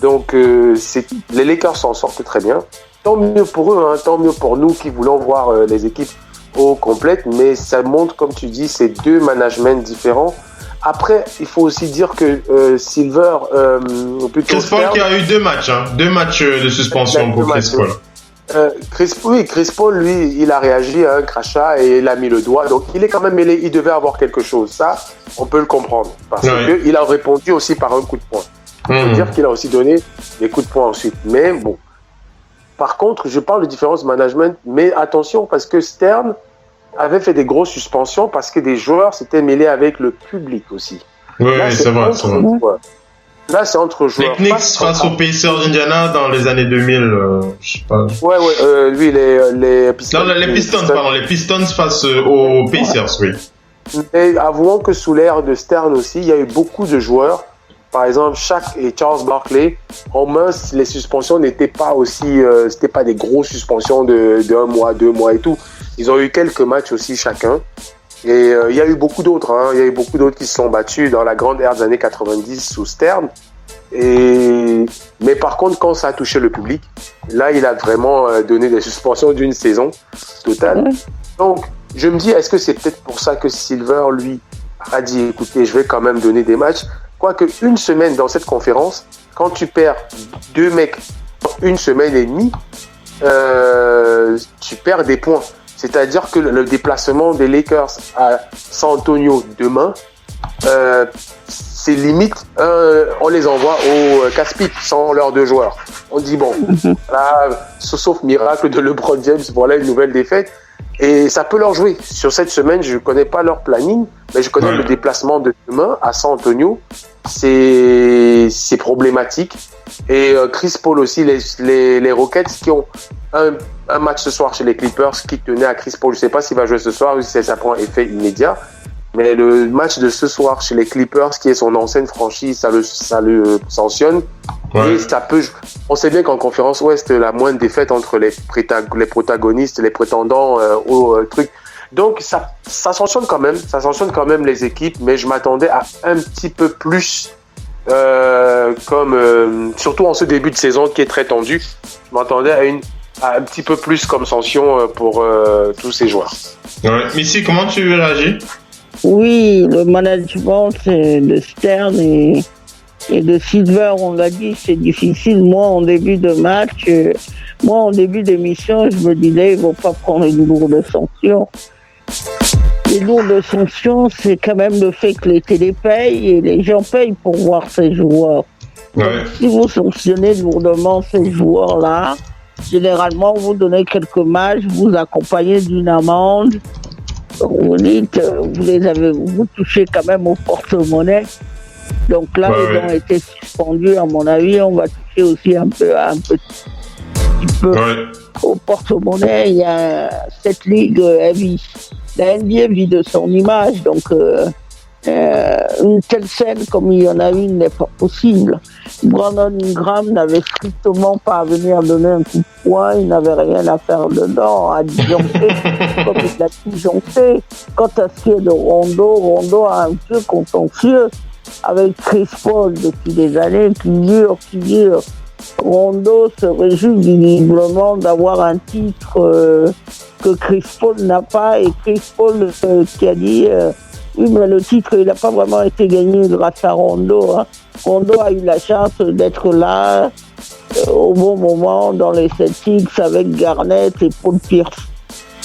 Donc les Lakers s'en sortent très bien. Tant mieux pour eux, tant mieux pour nous qui voulons voir les équipes au complète, mais ça montre, comme tu dis, c'est 2 managements différents. Après, il faut aussi dire que Silver, Chris Paul qui a eu 2 matchs, 2 matchs de suspension pour Chris Paul. Chris Paul, lui, il a réagi à un crachat et il a mis le doigt. Donc, il est quand même mêlé. Il devait avoir quelque chose. Ça, on peut le comprendre. Parce qu'il a répondu aussi par un coup de poing. Il faut dire qu'il a aussi donné des coups de poing ensuite. Mais bon. Par contre, je parle de différence de management. Mais attention, parce que Stern avait fait des grosses suspensions parce que des joueurs s'étaient mêlés avec le public aussi. Oui, c'est vrai. Là, c'est entre joueurs. Les Knicks face aux Pacers d'Indiana dans les années 2000, je sais pas. Lui, les Pistons. Non, les Pistons face aux Pacers, oui. Et avouons que sous l'ère de Stern aussi, il y a eu beaucoup de joueurs. Par exemple, Shaq et Charles Barkley, en main, les suspensions n'étaient pas aussi, c'était pas des grosses suspensions de 1 mois, 2 mois et tout. Ils ont eu quelques matchs aussi chacun. Et il y a eu beaucoup d'autres. Il y a eu beaucoup d'autres qui se sont battus dans la grande ère des années 90 sous Stern. Mais par contre, quand ça a touché le public, là, il a vraiment donné des suspensions d'une saison totale. Donc, je me dis, est-ce que c'est peut-être pour ça que Silver, lui, a dit, écoutez, je vais quand même donner des matchs. Quoique une semaine dans cette conférence, quand tu perds 2 mecs en 1 semaine et demie, tu perds des points. C'est-à-dire que le déplacement des Lakers à San Antonio demain, c'est limite, on les envoie au casse-pipe sans leurs 2 joueurs. On dit bon, là, sauf miracle de LeBron James, voilà une nouvelle défaite. Et ça peut leur jouer. Sur cette semaine, je ne connais pas leur planning, mais je connais le déplacement de demain à San Antonio. C'est problématique. Et Chris Paul aussi, les Rockets qui ont un match ce soir chez les Clippers qui tenait à Chris Paul. Je ne sais pas s'il va jouer ce soir ou si ça prend effet immédiat. Mais le match de ce soir chez les Clippers, qui est son ancienne franchise, ça le sanctionne. Ouais. Et ça peut. On sait bien qu'en conférence Ouest, la moindre défaite entre les protagonistes, les prétendants au truc. Donc ça sanctionne quand même. Ça sanctionne quand même les équipes. Mais je m'attendais à un petit peu plus, surtout en ce début de saison qui est très tendu. Je m'attendais à un petit peu plus comme sanction pour tous ces joueurs. Ouais. Missy, comment tu réagis? Oui, le management de Stern et de Silver, on l'a dit, c'est difficile. Moi, en début de match, en début d'émission, je me disais, ils vont pas prendre une lourde sanction. Les lourdes sanctions, c'est quand même le fait que les télés payent et les gens payent pour voir ces joueurs. Ouais. Donc, si vous sanctionnez lourdement ces joueurs-là, généralement, vous donnez quelques matchs, vous accompagnez d'une amende. Vous dites, vous touchez quand même au porte-monnaie. Donc là, ils ont été suspendus, à mon avis. On va toucher aussi un petit peu au porte-monnaie. Il y a cette ligue, la NBA vit de son image. Donc, une telle scène comme il y en a une n'est pas possible. Brandon Ingram n'avait strictement pas à venir donner un coup de poing, il n'avait rien à faire dedans, à disjoncter comme il l'a disjoncté. Quant à ce qui est de Rondo a un peu contentieux avec Chris Paul depuis des années qui dure. Rondo se réjouit visiblement d'avoir un titre que Chris Paul n'a pas, et Chris Paul qui a dit oui, mais le titre, il n'a pas vraiment été gagné grâce à Rondo. Hein. Rondo a eu la chance d'être là au bon moment dans les Celtics avec Garnett et Paul Pierce.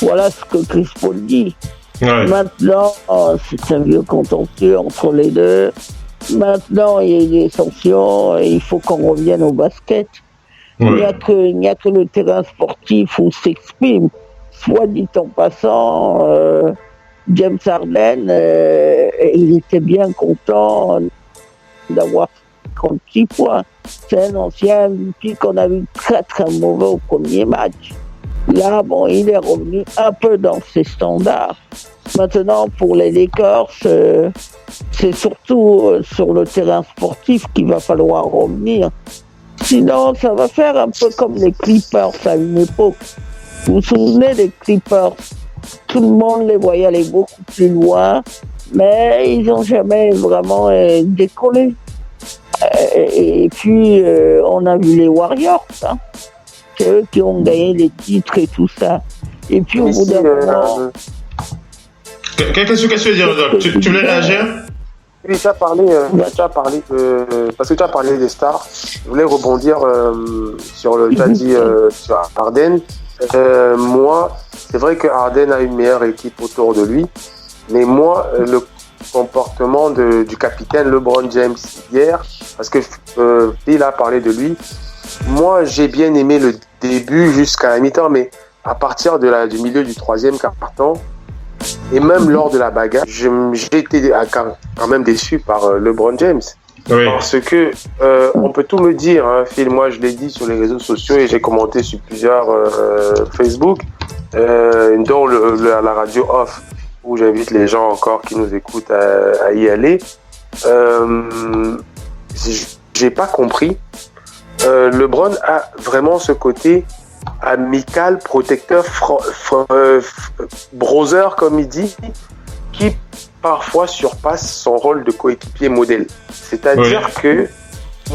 Voilà ce que Chris Paul dit. Ouais. Maintenant, c'est un vieux contentieux entre les deux. Maintenant, il y a des sanctions et il faut qu'on revienne au basket. Ouais. Il n'y a que le terrain sportif où s'exprime. Soit dit en passant... James Harden, il était bien content d'avoir 36 points. C'est un ancien MVP qu'on a vu très très mauvais au premier match. Là, il est revenu un peu dans ses standards. Maintenant, pour les Lakers, c'est surtout sur le terrain sportif qu'il va falloir revenir. Sinon, ça va faire un peu comme les Clippers à une époque. Vous vous souvenez des Clippers? Tout le monde les voyait aller beaucoup plus loin, mais ils n'ont jamais vraiment décollé. Et puis, on a vu les Warriors, hein. C'est eux qui ont gagné les titres et tout ça. Et puis, au bout d'un moment... Qu'est-ce que tu veux dire, Doc? Tu voulais réagir? Oui, tu as parlé, parce que tu as parlé des stars. Je voulais rebondir sur le tu as dit sur Harden. Moi, c'est vrai que Harden a une meilleure équipe autour de lui, mais moi, le comportement du capitaine LeBron James hier, parce que Phil a parlé de lui, moi j'ai bien aimé le début jusqu'à la mi-temps, mais à partir du milieu du troisième quart-temps, et même lors de la bagarre, j'ai été quand même déçu par LeBron James. Oui. Parce que on peut tout me dire, hein, Phil, moi je l'ai dit sur les réseaux sociaux et j'ai commenté sur plusieurs Facebook, dont la radio off, où j'invite les gens encore qui nous écoutent à y aller. J'ai pas compris. LeBron a vraiment ce côté amical, protecteur, brother comme il dit, qui parfois surpasse son rôle de coéquipier modèle. C'est-à-dire que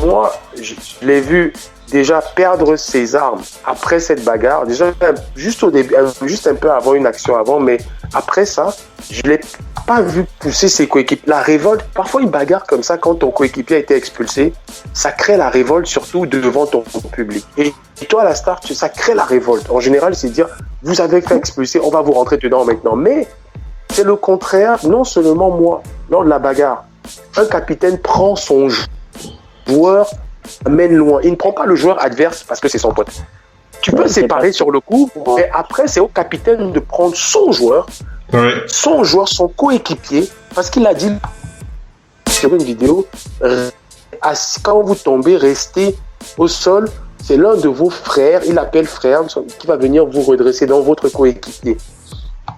moi, je l'ai vu déjà perdre ses armes après cette bagarre, déjà juste au début, juste un peu avant une action avant, mais après ça, je l'ai pas vu pousser ses coéquipiers. La révolte, parfois une bagarre comme ça, quand ton coéquipier a été expulsé, ça crée la révolte surtout devant ton public. Et toi, la star, ça crée la révolte. En général, c'est dire, vous avez fait expulser, on va vous rentrer dedans maintenant. Mais c'est le contraire. Non seulement moi, lors de la bagarre, un capitaine prend son joueur, mène loin. Il ne prend pas le joueur adverse parce que c'est son pote. Tu peux séparer sur le coup, mais après, c'est au capitaine de prendre son joueur, son coéquipier, parce qu'il a dit sur une vidéo, quand vous tombez, restez au sol, c'est l'un de vos frères, il appelle frère, qui va venir vous redresser dans votre coéquipier.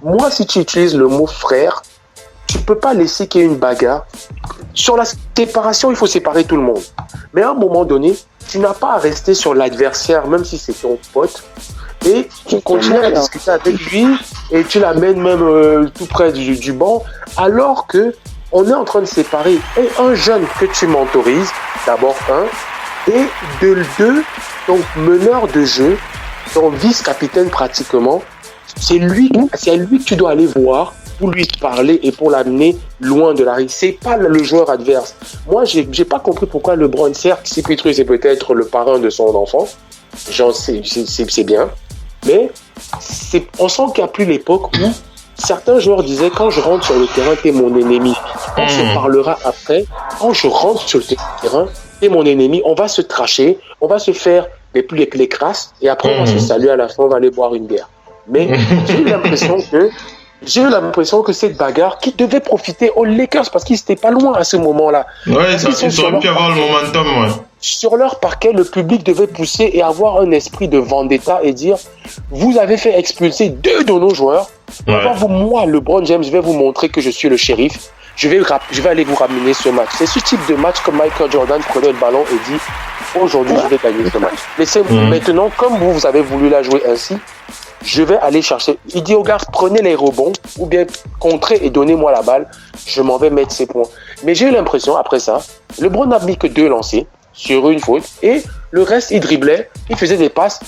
Moi, si tu utilises le mot frère, tu peux pas laisser qu'il y ait une bagarre. Sur la séparation, il faut séparer tout le monde. Mais à un moment donné, tu n'as pas à rester sur l'adversaire, même si c'est ton pote, et tu continues à discuter avec lui, et tu l'amènes même tout près du banc, alors que on est en train de séparer un jeune que tu mentorises, d'abord et de deux, donc meneur de jeu, ton vice-capitaine pratiquement, c'est lui que tu dois aller voir pour lui parler et pour l'amener loin de la rue. C'est pas le joueur adverse. Moi, j'ai pas compris pourquoi LeBron, certes, CP3 c'est peut-être le parrain de son enfant, j'en sais, c'est bien, mais on sent qu'il n'y a plus l'époque où certains joueurs disaient, quand je rentre sur le terrain, t'es mon ennemi. On se parlera après. Quand je rentre sur le terrain, t'es mon ennemi. On va se tracher, on va se faire les crasses, et après on va se saluer à la fin, on va aller boire une bière. Mais j'ai eu l'impression que cette bagarre qui devait profiter aux Lakers parce qu'ils n'étaient pas loin à ce moment-là. Ouais, ils auraient pu avoir le momentum, ouais. Sur leur parquet, le public devait pousser et avoir un esprit de vendetta et dire, vous avez fait expulser 2 de nos joueurs. Moi, LeBron James, je vais vous montrer que je suis le shérif. Je vais aller vous ramener ce match. C'est ce type de match que Michael Jordan prenait le ballon et dit, aujourd'hui, je vais gagner ce match. Mais maintenant, comme vous avez voulu la jouer ainsi, je vais aller chercher. Il dit aux gars, prenez les rebonds ou bien contrez et donnez-moi la balle. Je m'en vais mettre ces points. Mais j'ai eu l'impression, après ça, LeBron n'a mis que 2 lancers sur une faute et le reste, il driblait, il faisait des passes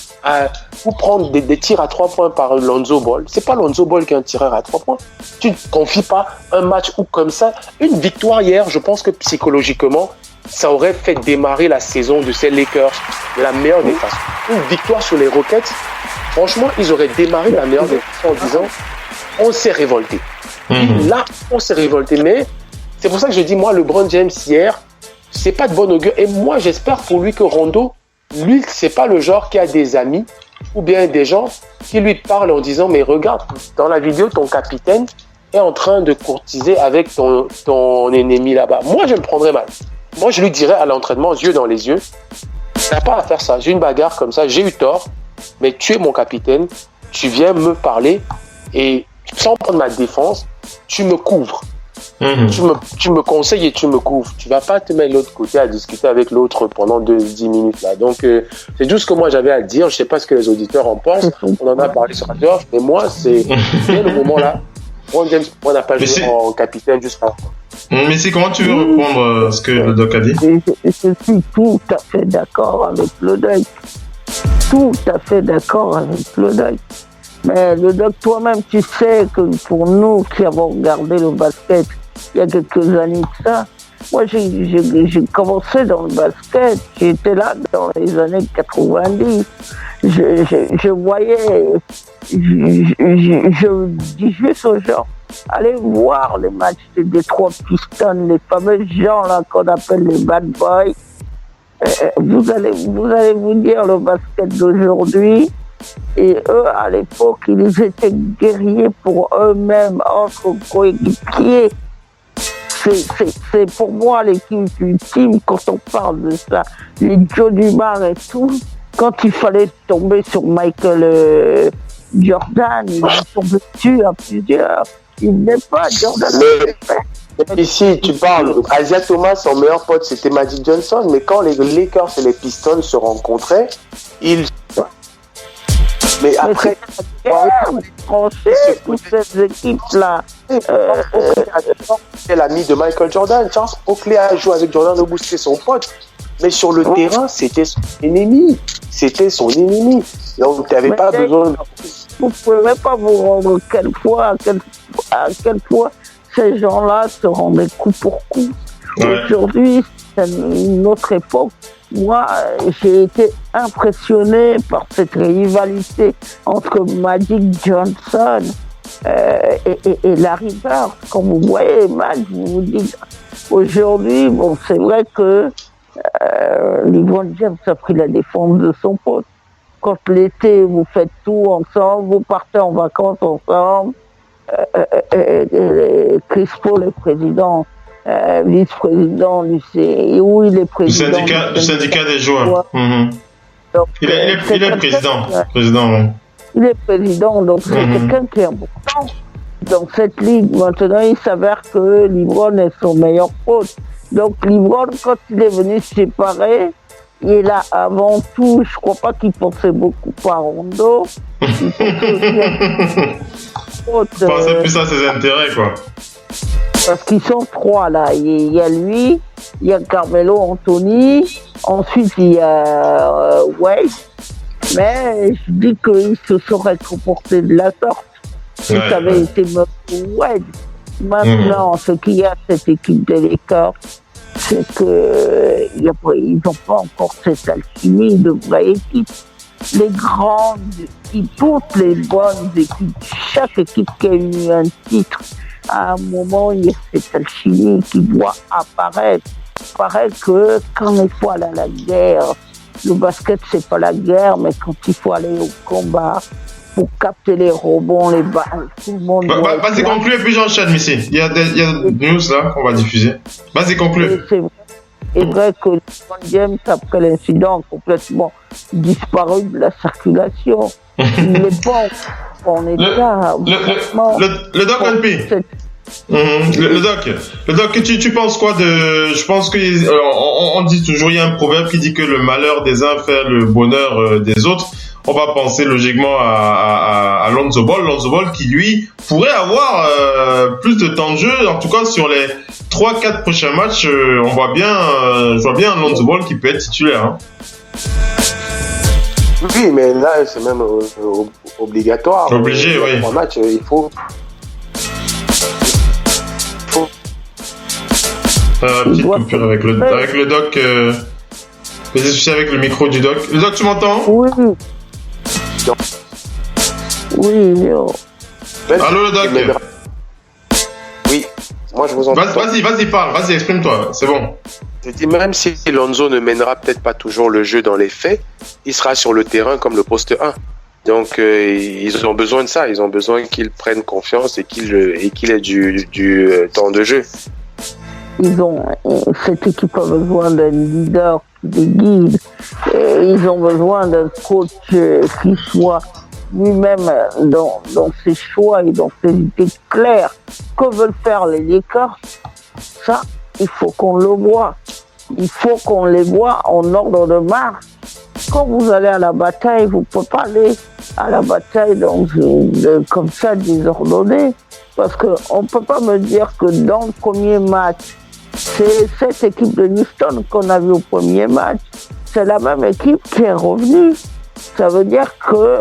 pour prendre des tirs à 3 points par Lonzo Ball. C'est pas Lonzo Ball qui est un tireur à 3 points. Tu ne confies pas un match où comme ça. Une victoire hier, je pense que psychologiquement, ça aurait fait démarrer la saison de ces Lakers de la meilleure des façons. Une victoire sur les Rockets, franchement, ils auraient démarré la meilleure des façons en disant on s'est révolté. Là, on s'est révolté. Mais c'est pour ça que je dis, moi, LeBron James hier, c'est pas de bon augure. Et moi, j'espère pour lui que Rondo, lui, c'est pas le genre qui a des amis ou bien des gens qui lui parlent en disant mais regarde, dans la vidéo, ton capitaine est en train de courtiser avec ton ennemi là-bas. Moi, je me prendrais mal. Moi, je lui dirais à l'entraînement, yeux dans les yeux, t'as pas à faire ça. J'ai une bagarre comme ça, j'ai eu tort, mais tu es mon capitaine, tu viens me parler et sans prendre ma défense, tu me couvres. Tu me conseilles et tu me couvres. Tu vas pas te mettre de l'autre côté à discuter avec l'autre pendant 10 minutes là. Donc, c'est tout ce que moi j'avais à dire. Je sais pas ce que les auditeurs en pensent. On en a parlé sur Radio Off, mais moi, c'est bien le moment là. On n'a pas joué en capitaine jusqu'à la fin. Mais c'est comment tu veux répondre ce que le doc a dit? Je suis tout à fait d'accord avec le doc. Tout à fait d'accord avec le doc. Mais le doc, toi-même, tu sais que pour nous qui avons regardé le basket il y a quelques années de ça, moi j'ai commencé dans le basket, j'étais là dans les années 90. Je voyais, je dis juste aux gens, allez voir les matchs des Detroit Pistons, les fameux gens là qu'on appelle les bad boys. Vous allez vous dire le basket d'aujourd'hui. Et eux, à l'époque, ils étaient guerriers pour eux-mêmes, entre coéquipiers. C'est pour moi l'équipe ultime quand on parle de ça. Les Joe Dumars et tout, quand il fallait tomber sur Michael Jordan, il est tombé dessus à plusieurs. Il n'est pas Jordan. Ici, tu parles, Isaiah Thomas, son meilleur pote, c'était Magic Johnson, mais quand les Lakers et les Pistons se rencontraient, Mais après, toutes ces équipes-là. C'est l'ami de Michael Jordan. Charles Oakley a joué avec Jordan au bout, c'était son pote. Mais sur le terrain, c'était son ennemi. Donc, tu n'avais pas besoin de... Vous ne pouvez même pas vous rendre à quel point ces gens-là se rendaient coup pour coup. Aujourd'hui, c'est une autre époque. Moi, j'ai été impressionné par cette rivalité entre Magic Johnson et Larry Bird. Quand vous voyez les matchs, vous vous dites, aujourd'hui, bon, c'est vrai que LeBron James a pris la défense de son pote. quand l'été, vous faites tout ensemble, vous partez en vacances ensemble. Chris Paul est président, vice-président du CIO, il est président du syndicat des joueurs. Donc, il est président. Ouais. Il est président, donc c'est quelqu'un qui est important dans cette ligue. Maintenant, il s'avère que LeBron est son meilleur pote. Donc LeBron, quand il est venu se séparer, il a avant tout, je crois pas qu'il pensait beaucoup à Rondo. Il pensait plus à ses intérêts, quoi. Parce qu'ils sont trois, là. Il y a lui, il y a Carmelo Anthony, ensuite il y a Wade. Mais je dis qu'il se serait comporté de la sorte. Si ça avait été Wade. Maintenant, ce qu'il y a, cette équipe des Lakers, c'est qu'ils n'ont pas encore cette alchimie de vraie équipe. Les grandes équipes, toutes les bonnes équipes, chaque équipe qui a eu un titre, à un moment, il y a cette alchimie qui doit apparaître. Il paraît que quand il faut aller à la guerre, le basket, c'est pas la guerre, mais quand il faut aller au combat, pour capter les rebonds, les balles, tout le monde... Vas-y, conclue et puis j'enchaîne, Missy. Il y a des news là qu'on va diffuser. Vas-y, conclue. C'est vrai que LeBron James, après l'incident, a complètement disparu de la circulation. Il n'est pas en état... Le doc NP. Le doc, tu penses quoi de... Je pense qu'on dit toujours, il y a un proverbe qui dit que le malheur des uns fait le bonheur des autres. On va penser logiquement à Lonzo Ball qui lui pourrait avoir plus de temps de jeu. En tout cas sur les 3-4 prochains matchs, je vois bien Lonzo Ball qui peut être titulaire. Hein. Oui, mais là c'est même obligatoire. Obligé, oui. Pour un match, il faut. Petite coupure avec le doc. Des soucis avec le micro du doc. Le doc, tu m'entends? Oui. Oui. Allô, le doc? Oui, moi je vous entends. Vas-y, parle, vas-y, exprime-toi, c'est bon. Je dis, même si Lonzo ne mènera peut-être pas toujours le jeu dans les faits, il sera sur le terrain comme le poste 1. Donc, ils ont besoin de ça, ils ont besoin qu'il prenne confiance et qu'il ait du temps de jeu. Cette équipe a besoin d'un leader qui les guide. Et ils ont besoin d'un coach qui soit lui-même dans ses choix et dans ses idées claires. Que veulent faire les Lakers? Ça, il faut qu'on le voit. Il faut qu'on les voit en ordre de marche. Quand vous allez à la bataille, vous ne pouvez pas aller à la bataille comme ça désordonné. Parce qu'on ne peut pas me dire que dans le premier match, c'est cette équipe de Houston qu'on a vue au premier match. C'est la même équipe qui est revenue. Ça veut dire que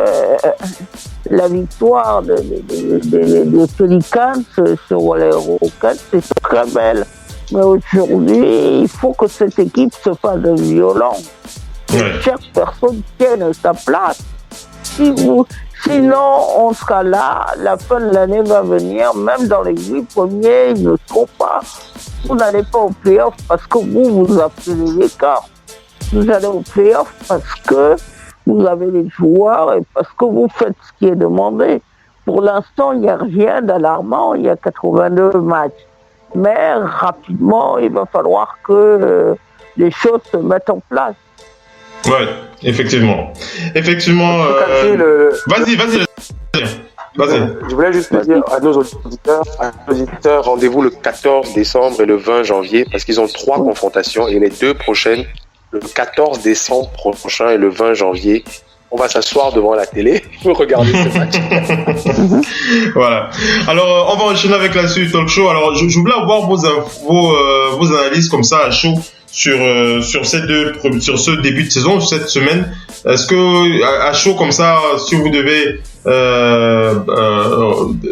la victoire des Pelicans sur les Rockets, c'est très belle. Mais aujourd'hui, il faut que cette équipe se fasse de violence. Chaque personne tienne sa place. Sinon, on sera là, la fin de l'année va venir, même dans les 8 premiers, ils ne seront pas. Vous n'allez pas au play-off parce que vous appelez les Lakers. Vous allez au play-off parce que vous avez les joueurs et parce que vous faites ce qui est demandé. Pour l'instant, il n'y a rien d'alarmant, il y a 82 matchs. Mais rapidement, il va falloir que les choses se mettent en place. Ouais, effectivement. Vas-y. Je voulais juste dire à nos auditeurs, rendez-vous le 14 décembre et le 20 janvier parce qu'ils ont 3 confrontations et les 2 prochaines, le 14 décembre prochain et le 20 janvier. On va s'asseoir devant la télé pour regarder ce match. Voilà. Alors, on va enchaîner avec la suite talk show. Alors, je voulais avoir vos analyses comme ça à chaud sur ce début de saison, sur cette semaine. Est-ce que à chaud comme ça, si vous devez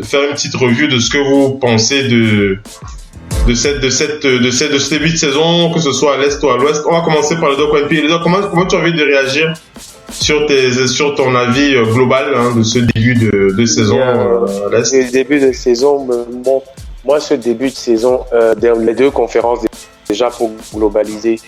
faire une petite revue de ce que vous pensez de ce début de saison, que ce soit à l'est ou à l'ouest, on va commencer par le Doc ONP. Le Doc, comment tu as envie de réagir sur ton avis global de ce début de saison à l'est? Le début de saison, moi, ce début de saison, dans les 2 conférences, déjà pour globaliser,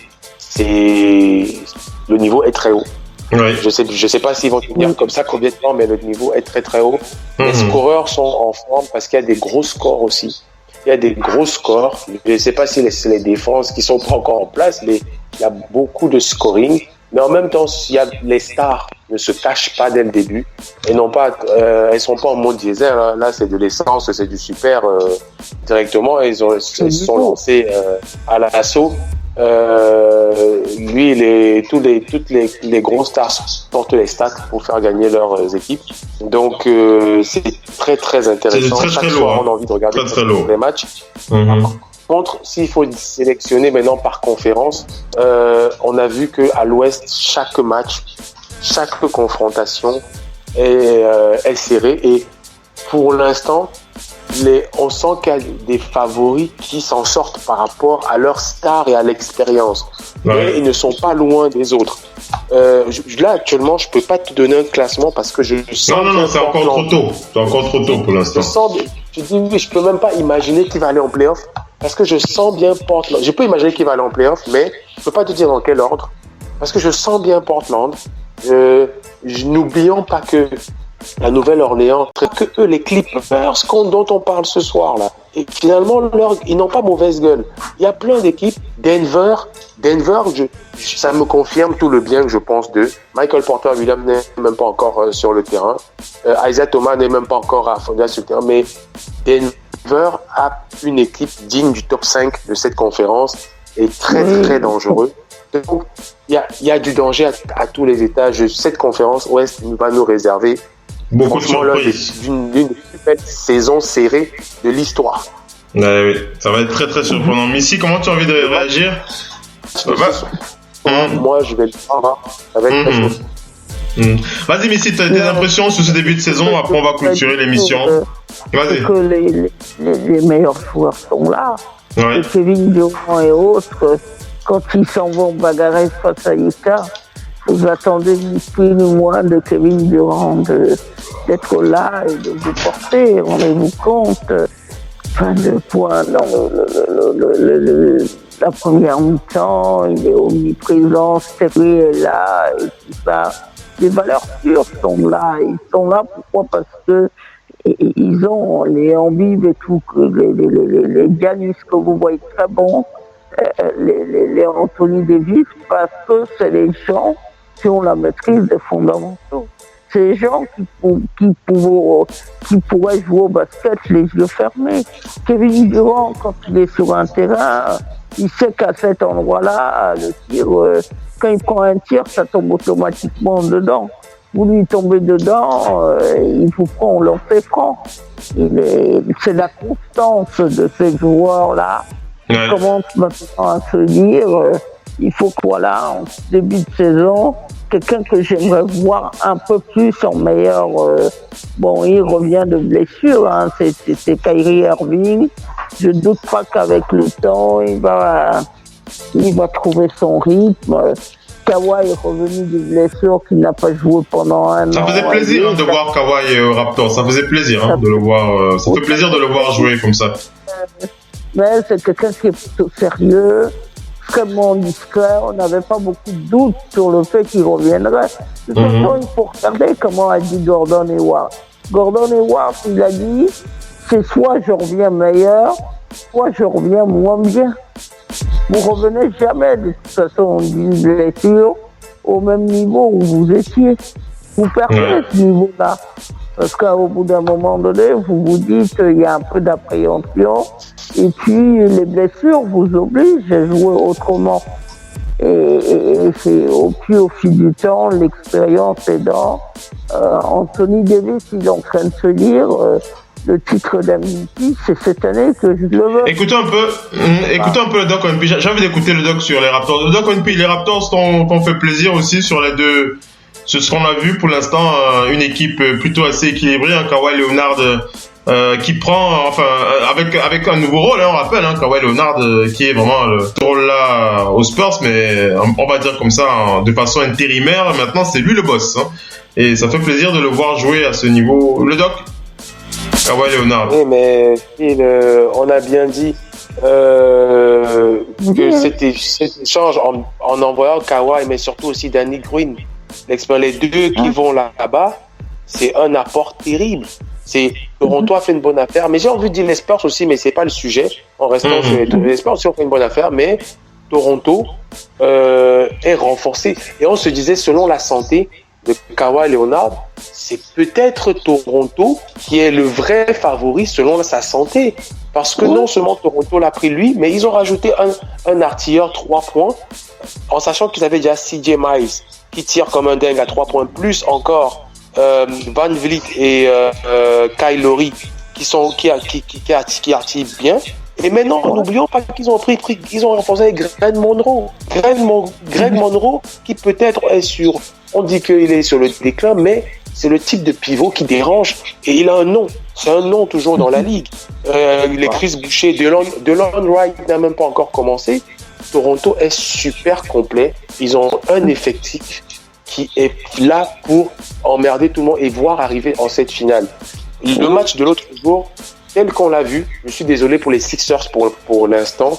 le niveau est très haut. Oui. Je sais pas s'ils vont tenir comme ça combien de temps, mais le niveau est très très haut. Les scoreurs sont en forme parce qu'il y a des gros scores aussi. Il y a des gros scores. Je ne sais pas si c'est les défenses qui sont pas encore en place, mais il y a beaucoup de scoring. Mais en même temps, les stars ne se cachent pas dès le début et elles sont pas en mode diesel. Hein. Là, c'est de l'essence, c'est du super directement. Ils se sont lancés à l'assaut. Toutes les grosses stars sortent les stacks pour faire gagner leurs équipes. Donc c'est très très intéressant. C'est Chaque très soir, lourd, on a envie de regarder les matchs. Par contre, s'il faut sélectionner maintenant par conférence, on a vu que à l'Ouest, chaque match, chaque confrontation est serrée et pour l'instant, on sent qu'il y a des favoris qui s'en sortent par rapport à leur star et à l'expérience. Ouais. Mais ils ne sont pas loin des autres. Là, actuellement, je peux pas te donner un classement parce que je sens... Non, c'est encore trop tôt. C'est encore trop tôt pour l'instant. Je dis oui, je peux même pas imaginer qu'il va aller en play-off parce que je sens bien Portland. Je peux imaginer qu'il va aller en play-off, mais je peux pas te dire dans quel ordre parce que je sens bien Portland. N'oublions pas que la Nouvelle-Orléans, que eux, les Clippers dont on parle ce soir là, et finalement ils n'ont pas mauvaise gueule. Il y a plein d'équipes. Denver, ça me confirme tout le bien que je pense d'eux. Michael Porter Williams n'est même pas encore sur le terrain. Isaiah Thomas n'est même pas encore à fonder sur le terrain, mais Denver a une équipe digne du top 5 de cette conférence et très très dangereux. Donc, il y a du danger à tous les étages. Cette conférence Ouest va nous réserver beaucoup de surprises. D'une des plus belles saisons serrées de l'histoire. Oui, ça va être très très surprenant. Missy, comment tu as envie de réagir? Moi, je vais le prendre avec Vas-y, Missy, tu as des impressions sur ce début de saison? Après, on va clôturer l'émission. Vas-y. Que les meilleurs joueurs sont là. Ouais. Et Kevin Durant et autres, quand ils s'en vont bagarrer face à Utah, vous attendez ni plus ni moins de Kevin Durant d'être là et de vous porter. Rendez-vous compte. Fin de point. Non, la première mi-temps, il est omniprésent, Stephy est là et tout ça. Les valeurs sûres sont là. Ils sont là pourquoi? Parce que ils ont les Embiid et tout, les Giannis que vous voyez très bons, les Anthony Davis, parce que c'est les gens qui ont la maîtrise des fondamentaux. C'est les gens qui pourraient jouer au basket les yeux fermés. Kevin Durant, quand il est sur un terrain, il sait qu'à cet endroit-là, le tir, quand il prend un tir, ça tombe automatiquement dedans. Vous lui tombez dedans, il vous prend au lancer franc. C'est la constance de ces joueurs-là qui commence maintenant à se dire il faut que, voilà, en début de saison, quelqu'un que j'aimerais voir un peu plus en meilleur... bon, il revient de blessure, hein, c'est Kyrie Irving. Je doute pas qu'avec le temps, il va trouver son rythme. Kawhi est revenu de blessure qu'il n'a pas joué pendant un an. Ça faisait plaisir de voir Kawhi au Raptors. Ça faisait plaisir de le voir. Ça fait plaisir de le voir jouer comme ça. Mais c'est quelqu'un qui est plutôt sérieux, extrêmement discret. On n'avait pas beaucoup de doutes sur le fait qu'il reviendrait. De toute façon, il faut regarder comment a dit Gordon Hayward. Gordon Hayward, il a dit, c'est soit je reviens meilleur, soit je reviens moins bien. Vous revenez jamais de toute façon d'une blessure au même niveau où vous étiez. Vous perdez ce niveau-là. Parce qu'au bout d'un moment donné, vous vous dites qu'il y a un peu d'appréhension. Et puis, les blessures vous obligent à jouer autrement. Et c'est au fil du temps, l'expérience aidant. Anthony Davis, il est en train de se dire... le titre d'MVP, c'est cette année que je le veux. Écoutez un peu le Doc ONP. J'ai envie d'écouter le Doc sur les Raptors. Le Doc ONP, les Raptors t'ont fait plaisir aussi sur les deux. C'est ce qu'on a vu pour l'instant, une équipe plutôt assez équilibrée. Kawhi Leonard qui prend, avec un nouveau rôle, on rappelle, Kawhi Leonard qui est vraiment le rôle là aux Spurs, mais on va dire comme ça, de façon intérimaire. Maintenant, c'est lui le boss. Et ça fait plaisir de le voir jouer à ce niveau. Le Doc Kawhi Leonard. Oui, mais on a bien dit que cet échange en envoyant Kawhi, mais surtout aussi Danny Green, Les deux qui vont là-bas, c'est un apport terrible. Toronto a fait une bonne affaire, mais j'ai envie de dire les Spurs aussi, mais c'est pas le sujet. En restant sur les Spurs aussi ont fait une bonne affaire, mais Toronto est renforcé. Et on se disait, selon la santé de Kawhi Leonard, c'est peut-être Toronto qui est le vrai favori selon sa santé. Parce que non seulement Toronto l'a pris lui, mais ils ont rajouté un artilleur 3 points, en sachant qu'ils avaient déjà CJ Miles qui tire comme un dingue à 3 points, plus encore Van Vliet et Kyle Lowry qui artillent bien. Et maintenant, n'oublions pas qu'ils ont renforcé avec Greg Monroe. Greg Monroe qui peut-être est on dit qu'il est sur le déclin, mais c'est le type de pivot qui dérange et il a un nom. C'est un nom toujours dans la ligue. Les Chris Boucher, DeLon Wright n'a même pas encore commencé. Toronto est super complet. Ils ont un effectif qui est là pour emmerder tout le monde et voir arriver en cette finale. Le match de l'autre jour, tel qu'on l'a vu, je suis désolé pour les Sixers pour l'instant,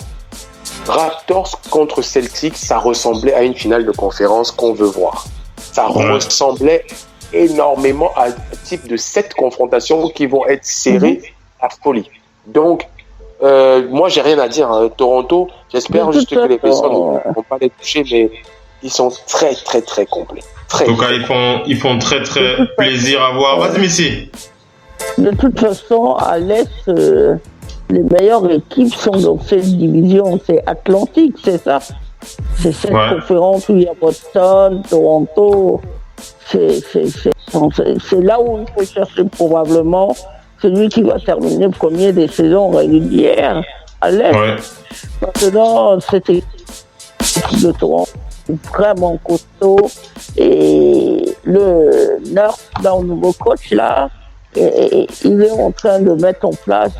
Raptors contre Celtics, ça ressemblait à une finale de conférence qu'on veut voir. Ça ressemblait énormément à un type de 7 confrontations qui vont être serrées à folie. Donc, moi, j'ai rien à dire. Toronto, j'espère juste que les personnes ne vont pas les toucher, mais ils sont très, très, très complets. En tout cas, ils font très, très plaisir à voir. Vas-y, Messi. De toute façon, à l'Est, les meilleures équipes sont dans cette division. C'est Atlantique, c'est ça. C'est cette conférence où il y a Boston, Toronto. C'est là où il faut chercher probablement celui qui va terminer premier des saisons régulières à l'Est. Maintenant, cette équipe de Toronto est vraiment costaud. Et le Nurse, dans le nouveau coach là, et il est en train de mettre en place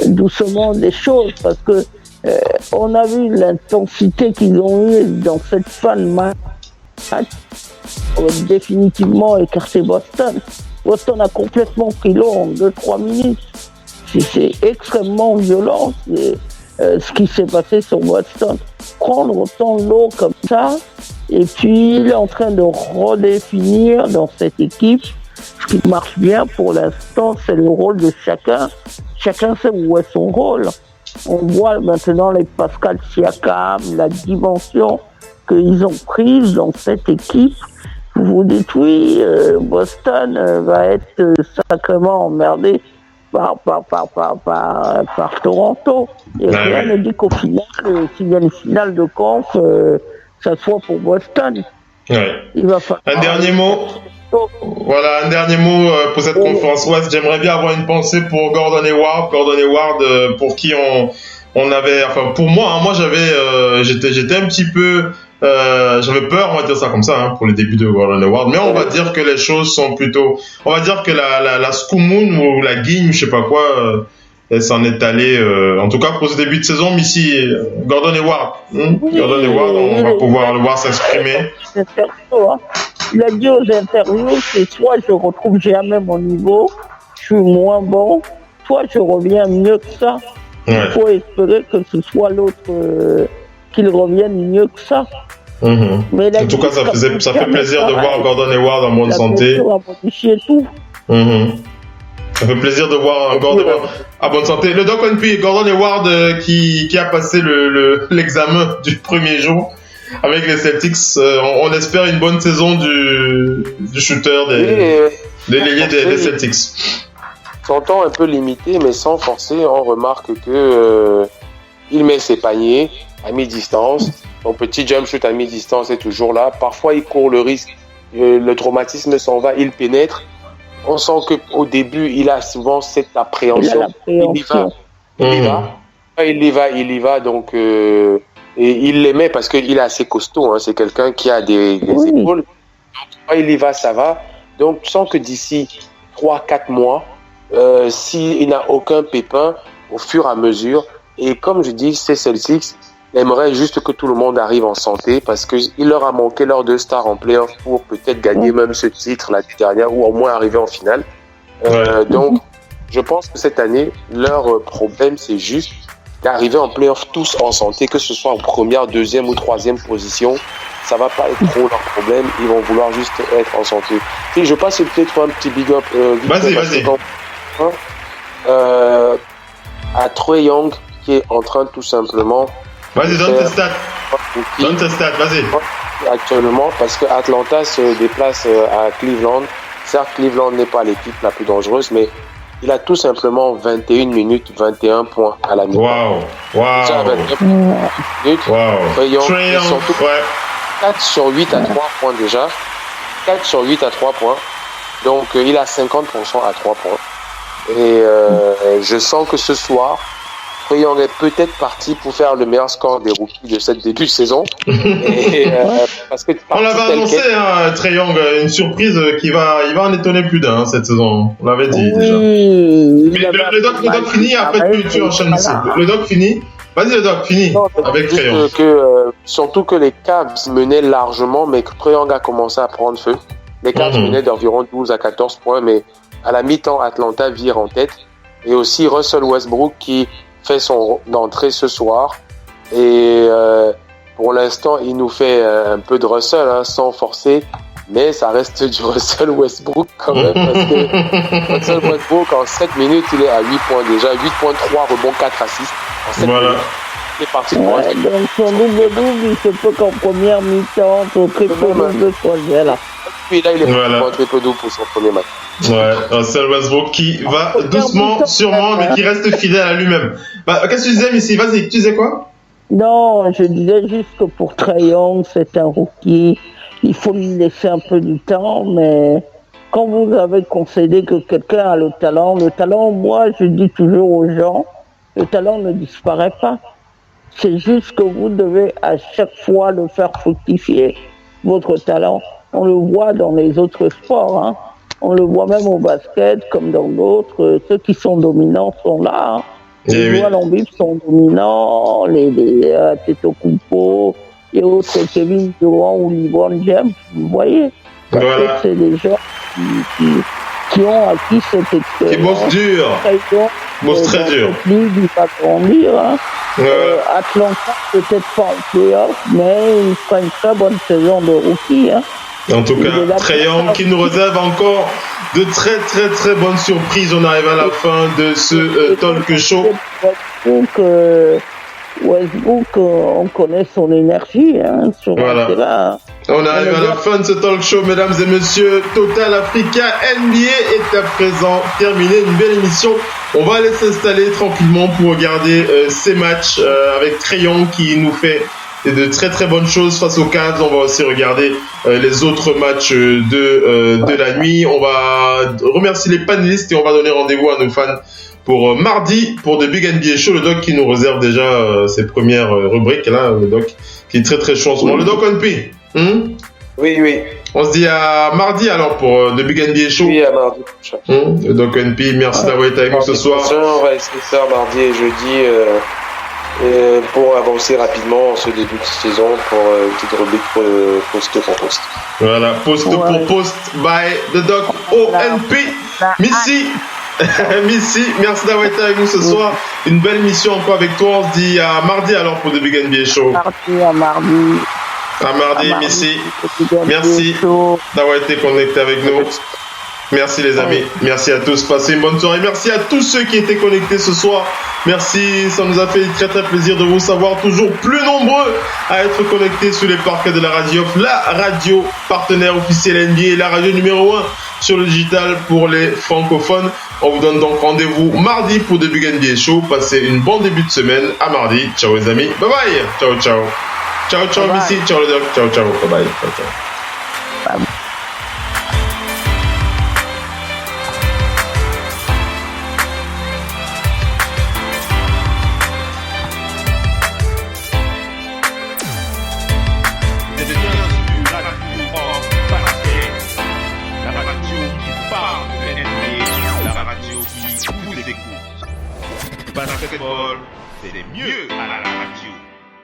doucement des choses parce que on a vu l'intensité qu'ils ont eue dans cette fin de match. Définitivement écarté Boston. Boston a complètement pris l'eau en 2-3 minutes. C'est extrêmement violent ce qui s'est passé sur Boston. Prendre autant l'eau comme ça, et puis il est en train de redéfinir dans cette équipe ce qui marche bien pour l'instant, c'est le rôle de chacun. Chacun sait où est son rôle. On voit maintenant les Pascal Siakam, la dimension qu'ils ont prise dans cette équipe. Vous vous dites oui, Boston va être sacrément emmerdé par Toronto. Et rien ne dit qu'au final, s'il y a une finale de conf, ça soit pour Boston. Il va falloir... Un dernier mot. Voilà, un dernier mot pour cette conférence Ouest. J'aimerais bien avoir une pensée pour Gordon Hayward. Pour qui on avait, enfin pour moi, j'étais un petit peu, j'avais peur, on va dire ça comme ça, pour les débuts de Gordon Hayward. Mais on va dire que les choses sont plutôt, on va dire que la Scoumoun ou la Guigne, je sais pas quoi, elle s'en est allée. En tout cas pour ce début de saison, mais ici Gordon Hayward, Gordon Hayward, on va pouvoir le voir s'exprimer. Il a dit aux interviews, c'est soit je retrouve jamais mon niveau, je suis moins bon, soit je reviens mieux que ça. Il faut espérer que ce soit l'autre qu'il revienne mieux que ça. Mais en tout cas, ça fait plaisir de voir Gordon Hayward en bonne santé. Ça fait plaisir de voir Gordon Hayward en bonne santé. Le Doc Onpi, Gordon Hayward qui a passé l'examen du premier jour. Avec les Celtics, on espère une bonne saison du shooter des l'ailier des Celtics. Son temps un peu limité, mais sans forcer, on remarque que il met ses paniers à mi-distance. Son petit jump shoot à mi-distance est toujours là. Parfois, il court le risque. Le traumatisme s'en va, il pénètre. On sent qu'au début, il a souvent cette appréhension. Il y va. Donc... Et il l'aimait parce qu'il est assez costaud, c'est quelqu'un qui a des épaules. Donc, il y va, ça va. Donc, tu sens que d'ici 3-4 mois, s'il n'a aucun pépin, au fur et à mesure, et comme je dis, ces Celtics aimeraient juste que tout le monde arrive en santé parce qu'il leur a manqué leurs 2 stars en playoff pour peut-être gagner même ce titre l'année dernière ou au moins arriver en finale. Donc, je pense que cette année, leur problème, c'est juste d'arriver en playoff tous en santé, que ce soit en première, deuxième ou troisième position, ça va pas être trop leur problème. Ils vont vouloir juste être en santé. Et je passe peut-être un petit big up. Vas-y. À Trae Young qui est en train tout simplement. Vas-y, donne tes stats. Vas-y. Actuellement, parce que Atlanta se déplace à Cleveland. Certes, Cleveland n'est pas l'équipe la plus dangereuse, mais il a tout simplement 21 minutes, 21 points à la mi-temps. Wow. Déjà 29 minutes. Trae Young, surtout 4 sur 8 à 3 points déjà. 4 sur 8 à 3 points. Donc, il a 50% à 3 points. Et je sens que ce soir, Trae Young est peut-être parti pour faire le meilleur score des rookies de cette début de saison. Parce que on l'avait annoncé, Trae Young, une surprise il va en étonner plus d'un cette saison. On l'avait dit déjà. Mais le doc finit, après tu enchaînes ici. Le doc finit. Vas-y, le doc, fini avec Trae Young. Surtout que les Cavs menaient largement, mais que Trae Young a commencé à prendre feu. Les Cavs menaient d'environ 12 à 14 points, mais à la mi-temps, Atlanta vire en tête. Et aussi Russell Westbrook qui fait son entrée ce soir. Et pour l'instant, il nous fait un peu de Russell, sans forcer. Mais ça reste du Russell Westbrook quand même. Parce que Russell Westbrook, en 7 minutes, il est à 8 points déjà. 8.3 rebonds, 4 assists. En 7 minutes. Il est parti pour donc son double-double, il se peut qu'en première mi-temps, son triple-double soit là. Puis là, il est parti pour un triple-double pour son premier match. Ouais, Russell Westbrook qui va doucement, sûrement, mais qui reste fidèle à lui-même. Qu'est-ce que tu disais, Missy? Vas-y, tu disais quoi? Non, je disais juste que pour Trae Young, c'est un rookie. Il faut lui laisser un peu du temps, mais quand vous avez concédé que quelqu'un a le talent, moi, je dis toujours aux gens, le talent ne disparaît pas. C'est juste que vous devez à chaque fois le faire fructifier, votre talent. On le voit dans les autres sports, On le voit même au basket, comme dans d'autres. Ceux qui sont dominants sont là. Les joueurs Lambib sont dominants, les Antetokounmpo et autres, Kevin Durant ou LeBron James, vous voyez. Parce que c'est des gens qui ont acquis cette expérience. Qui bossent dur. Bossent très dur. Il va grandir. Atlanta, peut-être pas en playoff, mais il fera une très bonne saison de rookie. En tout cas, Trae Young qui nous réserve encore de très très très bonnes surprises. On arrive à la fin de ce talk show. Westbrook, on connaît son énergie sur là. On arrive à la fin de ce talk show, mesdames et messieurs. Total Africa NBA est à présent terminé. Une belle émission. On va aller s'installer tranquillement pour regarder ces matchs avec Trae Young qui nous fait de très très bonnes choses face aux Cavs. On va aussi regarder les autres matchs de la nuit. On va remercier les panélistes et on va donner rendez-vous à nos fans pour mardi pour The Big NBA Show. Le doc qui nous réserve déjà ses premières rubriques là, le doc qui est très très chaud en ce moment. Le doc NP. Oui. On se dit à mardi alors pour The Big NBA Show. Oui, à mardi. Le doc NP, merci d'avoir été avec nous ce soir. On va essayer ça mardi et jeudi. Pour avancer rapidement en ce début de saison pour une petite rubrique post pour post. Voilà, post pour post by the Doc ONP. Missy, merci d'avoir été avec nous ce soir. Une belle mission encore avec toi. On se dit à mardi alors pour The Big NBA Show. À mardi. Missy. Merci d'avoir été connecté avec nous. Merci les amis, merci à tous, passez une bonne soirée, merci à tous ceux qui étaient connectés ce soir, merci, ça nous a fait très très plaisir de vous savoir toujours plus nombreux à être connectés sur les parquets de la radio, la radio partenaire officielle NBA, la radio numéro 1 sur le digital pour les francophones. On vous donne donc rendez-vous mardi pour The Big NBA Show, passez une bonne début de semaine, à mardi, ciao les amis, bye bye, ciao Missy, ciao le doc, ciao, bye bye, ciao. Basketball, c'est mieux à la radio.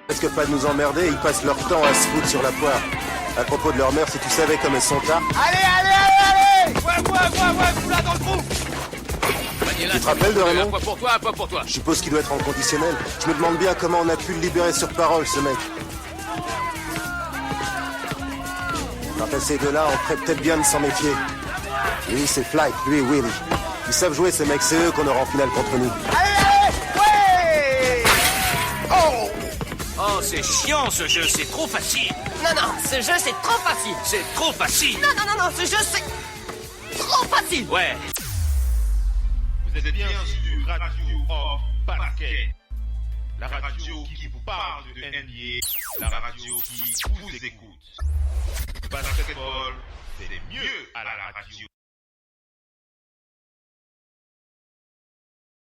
Parce que pas de nous emmerder, ils passent leur temps à se foutre sur la poire. À propos de leur mère, si tu savais comme elles sont tard. Allez! Ouais, vous là dans le trou! rappelles de Raymond? Un point pour toi, un point pour toi. Je suppose qu'il doit être en conditionnel. Je me demande bien comment on a pu le libérer sur parole, ce mec. Quant à ces deux-là, on ferait peut-être bien de s'en méfier. Lui, c'est Flight, lui, Willy. Ils savent jouer, ces mecs, c'est eux qu'on aura en finale contre nous. Ouais. Oh, c'est chiant ce jeu, c'est trop facile. Non, ce jeu c'est trop facile. C'est trop facile. Non, ce jeu c'est trop facile. Ouais. Vous êtes bien sur Radio Off Basket. La radio qui vous parle de NBA. La radio qui vous écoute. Basketball, c'est mieux à la radio.